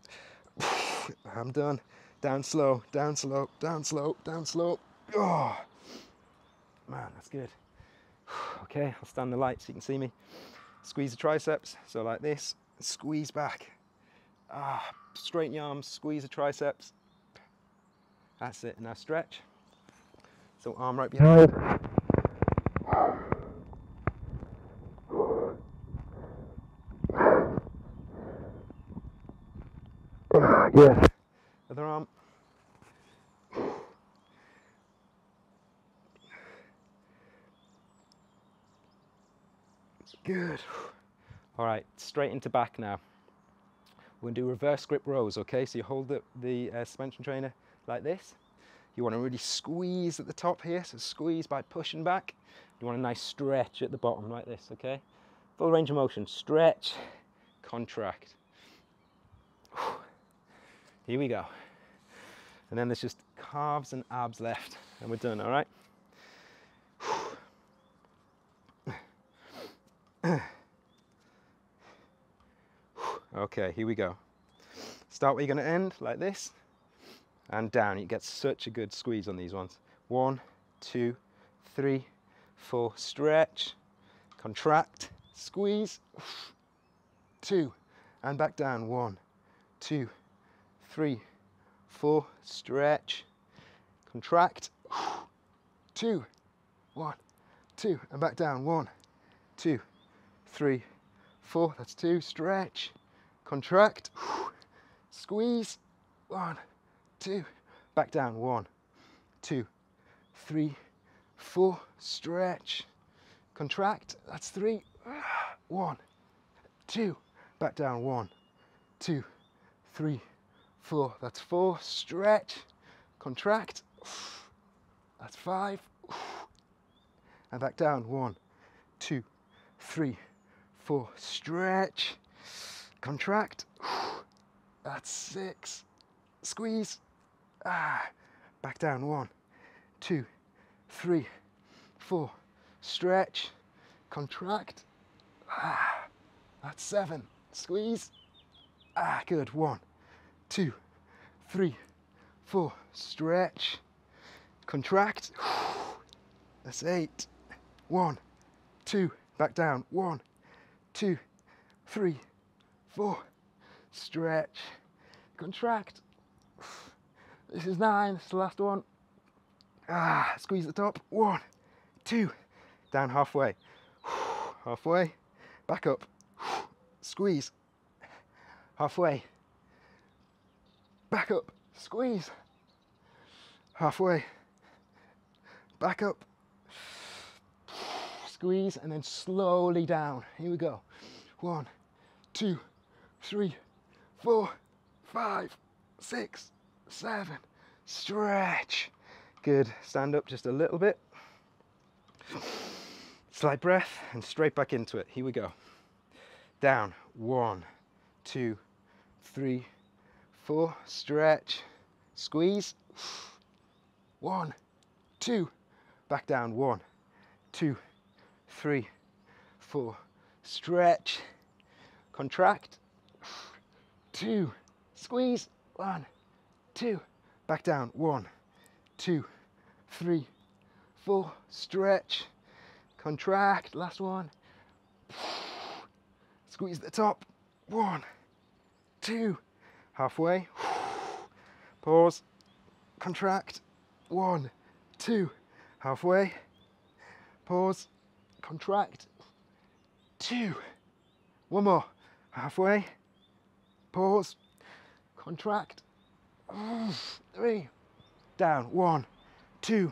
I'm done. Down slow. Down slow. Down slow. Down slow. Oh, man, that's good. Okay, I'll stand the light so you can see me. Squeeze the triceps, so like this. Squeeze back. Straighten your arms, squeeze the triceps. That's it, now stretch. So arm right behind. Yeah. Other arm. Good. All right, straight into back now. We're going to do reverse grip rows, okay? So you hold the suspension trainer like this. You want to really squeeze at the top here, so squeeze by pushing back. You want a nice stretch at the bottom like this, okay? Full range of motion, stretch, contract. Here we go. And then there's just calves and abs left, and we're done, all right? Okay, here we go. Start where you're going to end, like this, and down. You get such a good squeeze on these ones. 1, 2, 3, 4, stretch, contract, squeeze, 2, and back down. 1, 2, 3, 4, stretch, contract, 2, 1, 2, and back down. 1, 2, 3, 4, that's 2, stretch, contract, squeeze, 1, 2, back down. 1, 2, 3, 4, stretch, contract, that's 3, 1, 2, back down. 1, 2, 3, 4, that's 4, stretch, contract, that's 5, and back down. 1, 2, 3, 4, stretch, contract, that's 6, squeeze, back down. 1, 2, 3, 4, stretch, contract, that's 7, squeeze, good. 1, 2, 3, 4, stretch, contract, that's 8, 1, 2, back down. 1, 2, 3, 4, stretch, contract, this is 9, this is the last one, squeeze the top. 1, 2, down halfway, halfway, back up, squeeze, halfway, back up, squeeze, halfway, back up, squeeze, and then slowly down. Here we go. 1, 2, 3, 4, 5, 6, 7, stretch. Good. Stand up just a little bit. Slight breath and straight back into it. Here we go. Down. 1, 2, 3, 4, stretch, squeeze. 1, 2, back down. 1, 2, 3, 4, stretch, contract, 2, squeeze. 1, 2, back down. 1, 2, 3, 4, stretch, contract, last one, squeeze the top. 1, 2, halfway, pause, contract. 1, 2, halfway, pause, contract. 2, one more, halfway, pause, contract. 3, down. 1, 2,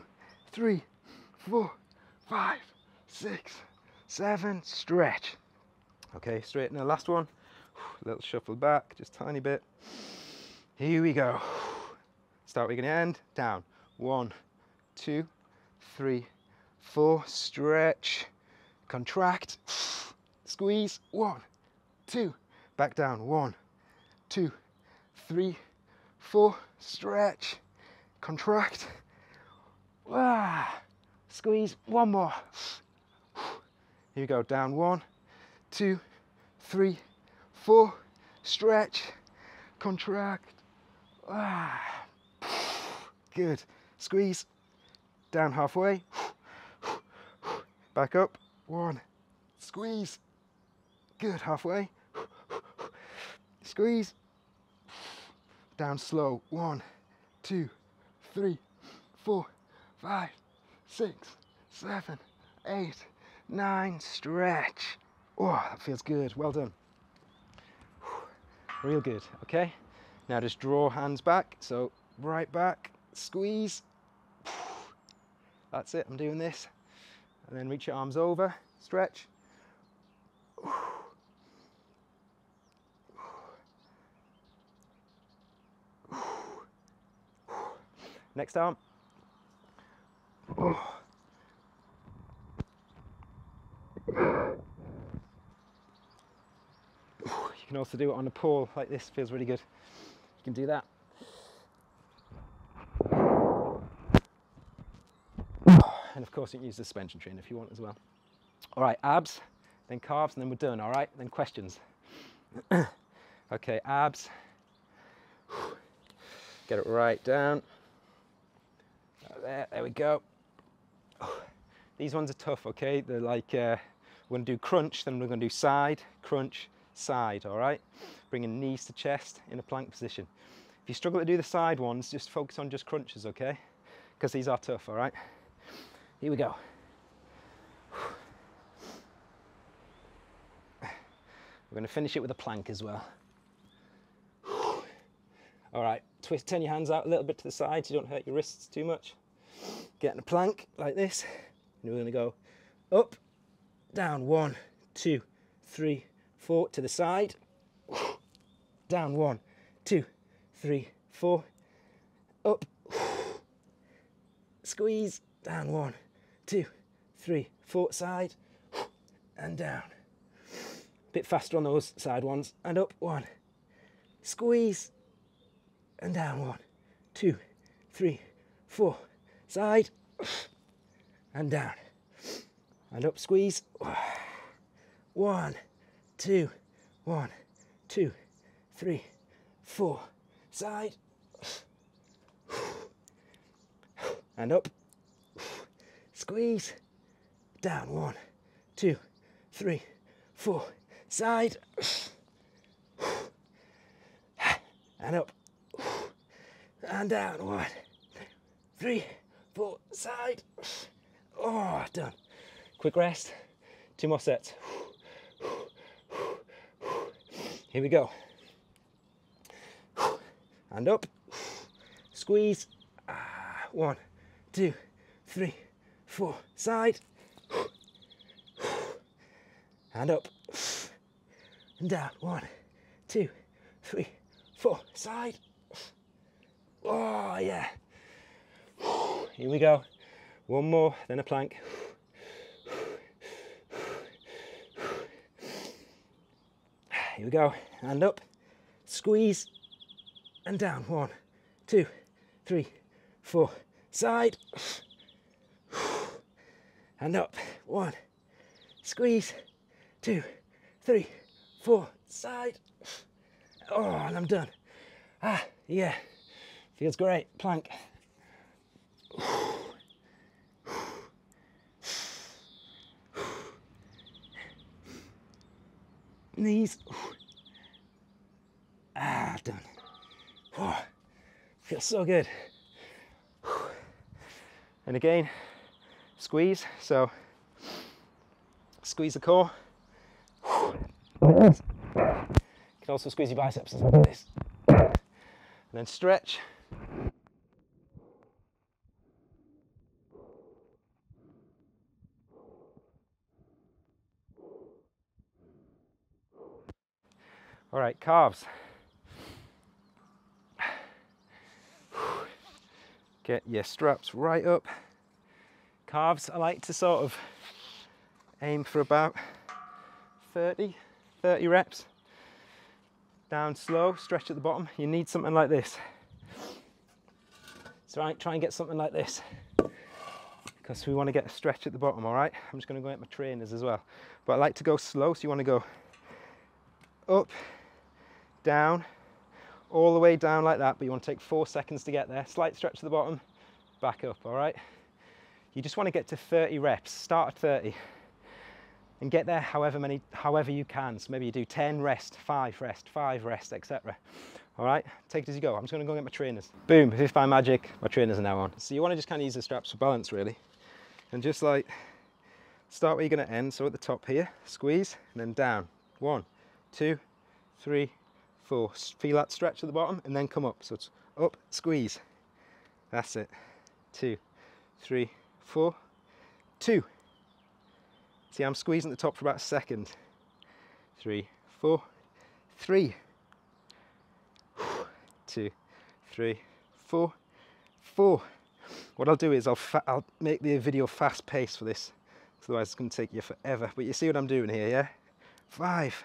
3, 4, 5, 6, 7, stretch. Okay, straighten the last one. Little shuffle back, just tiny bit. Here we go. Start where you're gonna end. Down. 1, 2, 3, 4, stretch, contract, squeeze. 1, 2, back down. 1, 2, 3, 4, stretch, contract, squeeze. One more. Here we go. Down. 1, 2, 3, 4, stretch, contract, good, squeeze, down halfway, back up. 1, squeeze, good, halfway, squeeze, down slow. 1, 2, 3, 4, 5, 6, 7, 8, 9, stretch. Oh, that feels good. Well done. Real good. Okay, now just draw hands back. So right back, squeeze. That's it. I'm doing this, and then reach your arms over, stretch. Next arm. You can also do it on a pole like this. Feels really good. You can do that. And of course you can use the suspension trainer if you want as well. All right, abs, then calves, and then we're done, all right? Then questions. Okay, abs. Get it right down. There we go. These ones are tough, okay? They're like, we're gonna do crunch, then we're gonna do side, crunch, side, all right? Bringing knees to chest in a plank position. If you struggle to do the side ones, just focus on just crunches, okay? Because these are tough, all right? Here we go. We're gonna finish it with a plank as well. All right, twist, turn your hands out a little bit to the side so you don't hurt your wrists too much. Get in a plank like this. And we're gonna go up, down, 1, 2, 3, 4, to the side. Down, 1, 2, 3, 4, up, squeeze, down, 1, 2, 3, 4, side, and down. A bit faster on those side ones, and up, 1, squeeze, and down, 1, 2, 3, 4, side, and down, and up, squeeze, 1, 2, 1, 2, 3, 4, side, and up, squeeze, down, 1, 2, 3, 4, side, and up, and down, 1, 3, 4, side. Oh, done. Quick rest, 2 more sets. Here we go. And up, squeeze, 1, 2, 3, 4, side, and up, and down, 1, 2, 3, 4, side. Oh yeah. Here we go. One more, then a plank. Here we go. And up, squeeze, and down. 1, 2, 3, 4, side, and up. 1, squeeze, 2, 3, 4, side. Oh, and I'm done. Yeah, feels great. Plank. Knees. Done. Oh, feels so good. And again, squeeze. So squeeze the core. You can also squeeze your biceps like this. And then stretch. All right, calves. Get your straps right up. Calves, I like to sort of aim for about 30 reps. Down slow, stretch at the bottom. You need something like this. So try and get something like this, because we want to get a stretch at the bottom, all right? I'm just going to go get my trainers as well. But I like to go slow, so you want to go up, down, all the way down like that, but you want to take 4 seconds to get there. Slight stretch to the bottom, back up, all right? You just want to get to 30 reps. Start at 30 and get there however you can. So maybe you do 10 rest, 5 rest, 5 rest, etc. All right, take it as you go. I'm just going to go get my trainers. Boom, if by magic, my trainers are now on. So you want to just kind of use the straps for balance, really, and just like start where you're going to end. So at the top here, squeeze, and then down. 1, 2, 3, 4. Feel that stretch at the bottom, and then come up. So it's up, squeeze. That's it. 2, 3, 4, 2. See, I'm squeezing at the top for about a second. 3, 4, 3. 2, 3, 4, 4. What I'll do is I'll make the video fast paced for this, otherwise it's going to take you forever. But you see what I'm doing here, yeah? 5.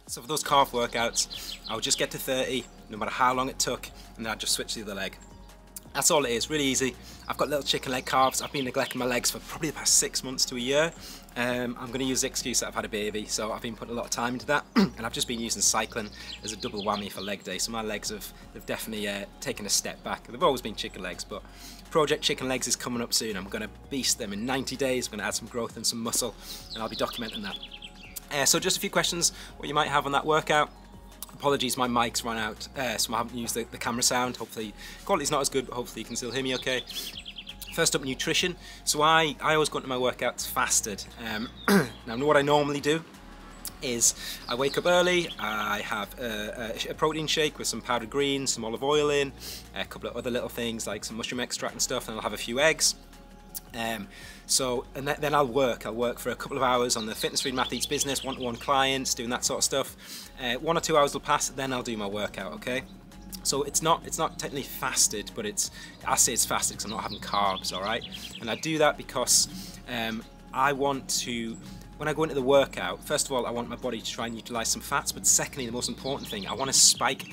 So for those calf workouts, I would just get to 30, no matter how long it took, and then I'd just switch to the other leg. That's all it is, really easy. I've got little chicken leg carbs. I've been neglecting my legs for probably the past 6 months to a year. I'm going to use the excuse that I've had a baby, so I've been putting a lot of time into that. And I've just been using cycling as a double whammy for leg day. So my legs they've definitely taken a step back. They've always been chicken legs, but Project Chicken Legs is coming up soon. I'm going to beast them in 90 days. I'm going to add some growth and some muscle, and I'll be documenting that. So just a few questions what you might have on that workout. Apologies, my mic's run out, so I haven't used the camera sound. Hopefully, quality's not as good, but hopefully you can still hear me okay. First up, nutrition. So I always go into my workouts fasted. Now, what I normally do is I wake up early, I have a protein shake with some powdered greens, some olive oil in, a couple of other little things like some mushroom extract and stuff, and I'll have a few eggs. Then I'll work for a couple of hours on the Fitness Freedom Athletes business, one-to-one clients, doing that sort of stuff. 1 or 2 hours will pass, then I'll do my workout, okay? So it's not technically fasted, but I say it's fasted because I'm not having carbs, all right? And I do that because I want to, when I go into the workout, first of all, I want my body to try and utilize some fats, but secondly, the most important thing, I want to spike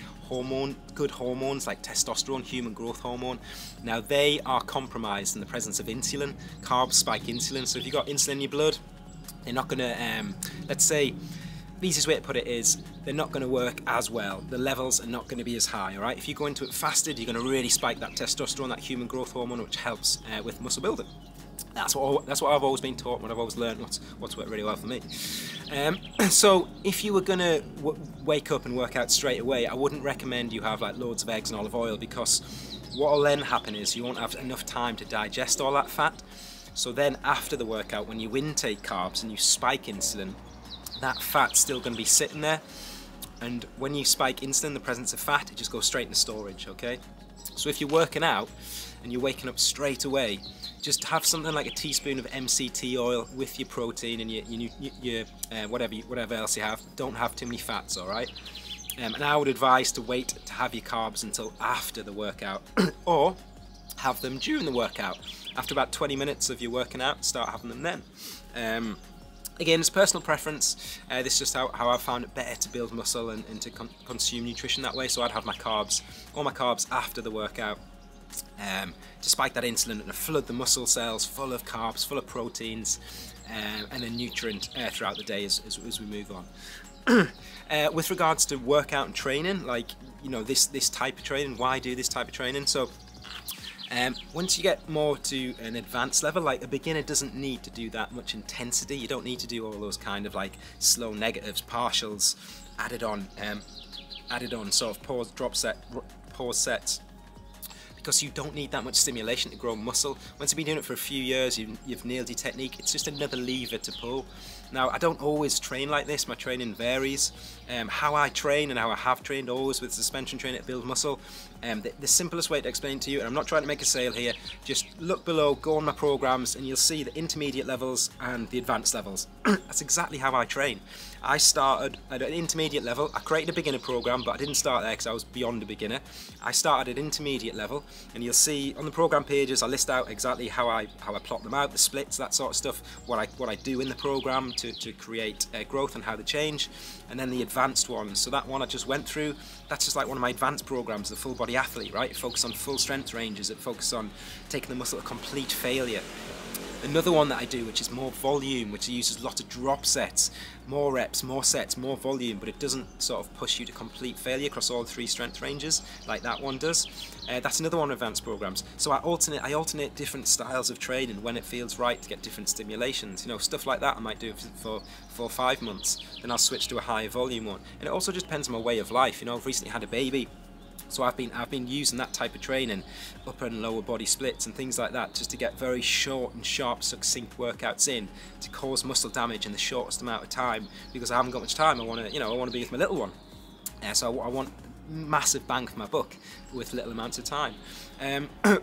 good hormones like testosterone, human growth hormone. Now they are compromised in the presence of insulin. Carbs spike insulin, so if you've got insulin in your blood, they're not going to, let's say, the easiest way to put it is they're not going to work as well. The levels are not going to be as high, all right? If you go into it fasted, you're going to really spike that testosterone, that human growth hormone, which helps with muscle building. That's what I've always been taught, what I've always learned, what's worked really well for me. So if you were going to wake up and work out straight away, I wouldn't recommend you have like loads of eggs and olive oil, because what will then happen is you won't have enough time to digest all that fat. So then after the workout, when you intake carbs and you spike insulin, that fat's still going to be sitting there, and when you spike insulin, the presence of fat, it just goes straight into storage, okay? So if you're working out and you're waking up straight away, just have something like a teaspoon of MCT oil with your protein and your whatever else you have. Don't have too many fats, all right? And I would advise to wait to have your carbs until after the workout, or have them during the workout. After about 20 minutes of your working out, start having them then. Again, it's personal preference. This is just how I've found it better to build muscle and to consume nutrition that way. So I'd have all my carbs after the workout, to spike that insulin and flood the muscle cells full of carbs, full of proteins, and a nutrient throughout the day as we move on. With regards to workout and training, like, you know, this type of training, why do this type of training? So once you get more to an advanced level, like a beginner doesn't need to do that much intensity. You don't need to do all those kind of like slow negatives, partials, added on sort of pause sets, because you don't need that much stimulation to grow muscle. Once you've been doing it for a few years, you've nailed your technique, it's just another lever to pull. Now, I don't always train like this, my training varies. How I train and how I have trained always with suspension training to build muscle, the simplest way to explain to you, and I'm not trying to make a sale here, just look below, go on my programs, and you'll see the intermediate levels and the advanced levels. That's exactly how I train. I started at an intermediate level. I created a beginner program, but I didn't start there because I was beyond a beginner. I started at intermediate level, and you'll see on the program pages I list out exactly how I plot them out, the splits, that sort of stuff, what I do in the program to create growth and how they change, and then the advanced ones. So that one I just went through, that's just like one of my advanced programs, the full body athlete, right? It focuses on full strength ranges, it focuses on taking the muscle to complete failure. Another one that I do, which is more volume, which uses a lot of drop sets, more reps, more sets, more volume, but it doesn't sort of push you to complete failure across all 3 strength ranges like that one does. That's another one of advanced programs. So I alternate different styles of training when it feels right to get different stimulations. You know, stuff like that I might do for 4 or 5 months, then I'll switch to a higher volume one. And it also just depends on my way of life. You know, I've recently had a baby, so I've been using that type of training, upper and lower body splits and things like that, just to get very short and sharp, succinct workouts in to cause muscle damage in the shortest amount of time, because I haven't got much time. I want to be with my little one, so I want massive bang for my buck with little amounts of time.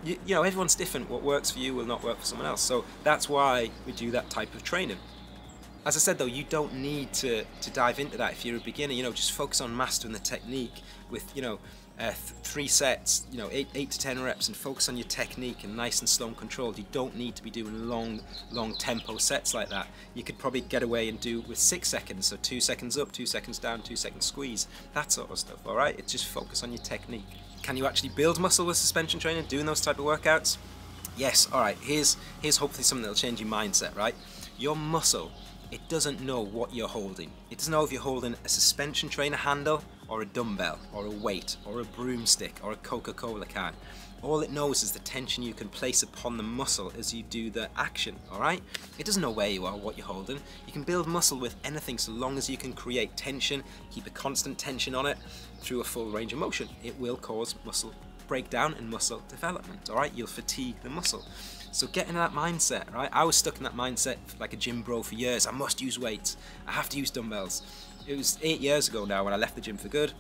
You know, everyone's different. What works for you will not work for someone else. So that's why we do that type of training. As I said though, you don't need to dive into that if you're a beginner. You know, just focus on mastering the technique with, you know, 3 sets, you know, 8 to 10 reps, and focus on your technique and nice and slow and controlled. You don't need to be doing long tempo sets like that. You could probably get away and do with 6 seconds, so 2 seconds up, 2 seconds down, 2 seconds squeeze, that sort of stuff, all right? It's just focus on your technique. Can you actually build muscle with suspension training, doing those type of workouts? Yes. All right, here's hopefully something that'll change your mindset, right? Your muscle, it doesn't know what you're holding. It doesn't know if you're holding a suspension trainer handle or a dumbbell or a weight or a broomstick or a Coca-Cola can. All it knows is the tension you can place upon the muscle as you do the action, all right? It doesn't know where you are, what you're holding. You can build muscle with anything so long as you can create tension, keep a constant tension on it through a full range of motion. It will cause muscle breakdown and muscle development, all right? You'll fatigue the muscle. So get in that mindset, right? I was stuck in that mindset like a gym bro for years. I must use weights. I have to use dumbbells. It was 8 years ago now when I left the gym for good,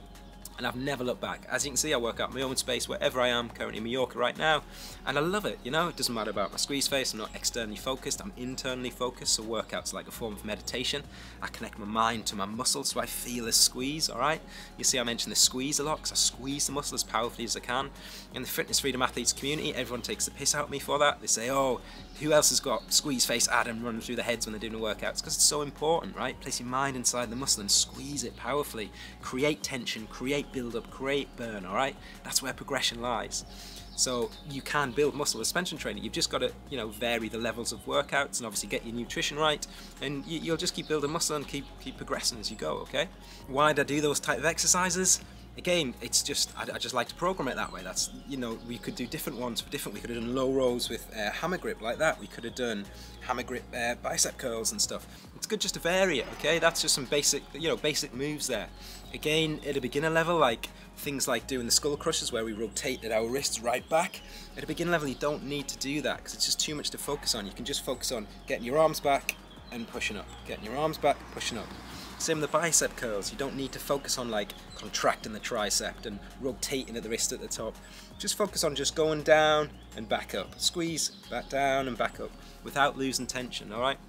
and I've never looked back. As you can see, I work out in my own space wherever I am, currently in Mallorca right now, and I love it, you know? It doesn't matter about my squeeze face. I'm not externally focused, I'm internally focused, so workouts like a form of meditation. I connect my mind to my muscles so I feel a squeeze, all right? You see I mention the squeeze a lot because I squeeze the muscle as powerfully as I can. In the fitness freedom athletes community, everyone takes the piss out of me for that. They say, oh, who else has got squeeze face Adam running through their heads when they're doing the workouts? Because it's so important, right? Place your mind inside the muscle and squeeze it powerfully. Create tension, create build up, create burn, all right? That's where progression lies. So you can build muscle with suspension training. You've just got to, you know, vary the levels of workouts and obviously get your nutrition right, and you'll just keep building muscle and keep progressing as you go, okay? Why did I do those type of exercises? Again, it's just, I just like to program it that way. That's, you know, we could do different ones for different, we could have done low rows with hammer grip like that. We could have done hammer grip bicep curls and stuff. It's good just to vary it, okay? That's just some basic, you know, basic moves there. Again, at a beginner level, like things like doing the Skullcrushers where we rotated our wrists right back. At a beginner level, you don't need to do that because it's just too much to focus on. You can just focus on getting your arms back and pushing up, getting your arms back, pushing up. Same with the bicep curls. You don't need to focus on like contracting the tricep and rotating at the wrist at the top. Just focus on just going down and back up. Squeeze, back down and back up without losing tension, all right?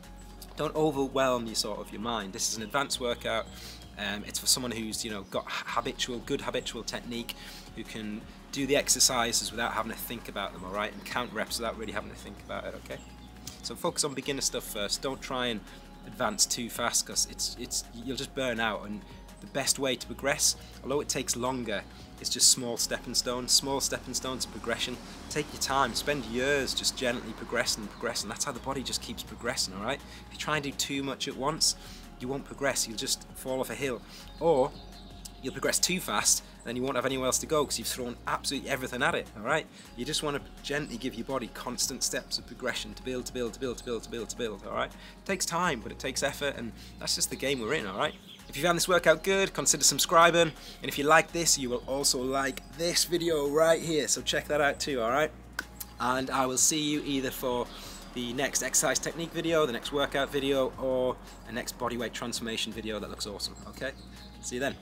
Don't overwhelm your mind. This is an advanced workout. It's for someone who's, you know, got good habitual technique, who can do the exercises without having to think about them, all right? And count reps without really having to think about it, okay? So focus on beginner stuff first. Don't try and advance too fast because you'll just burn out. And the best way to progress, although it takes longer, is just small stepping stones of progression. Take your time, spend years just gently progressing. That's how the body just keeps progressing, all right? If you try and do too much at once, you won't progress, you'll just fall off a hill. Or you'll progress too fast, then you won't have anywhere else to go because you've thrown absolutely everything at it, all right? You just want to gently give your body constant steps of progression to build, all right? It takes time, but it takes effort, and that's just the game we're in, all right? If you found this workout good, consider subscribing, and if you like this, you will also like this video right here, so check that out too, all right? And I will see you either for the next exercise technique video, the next workout video, or the next bodyweight transformation video that looks awesome, okay? See you then.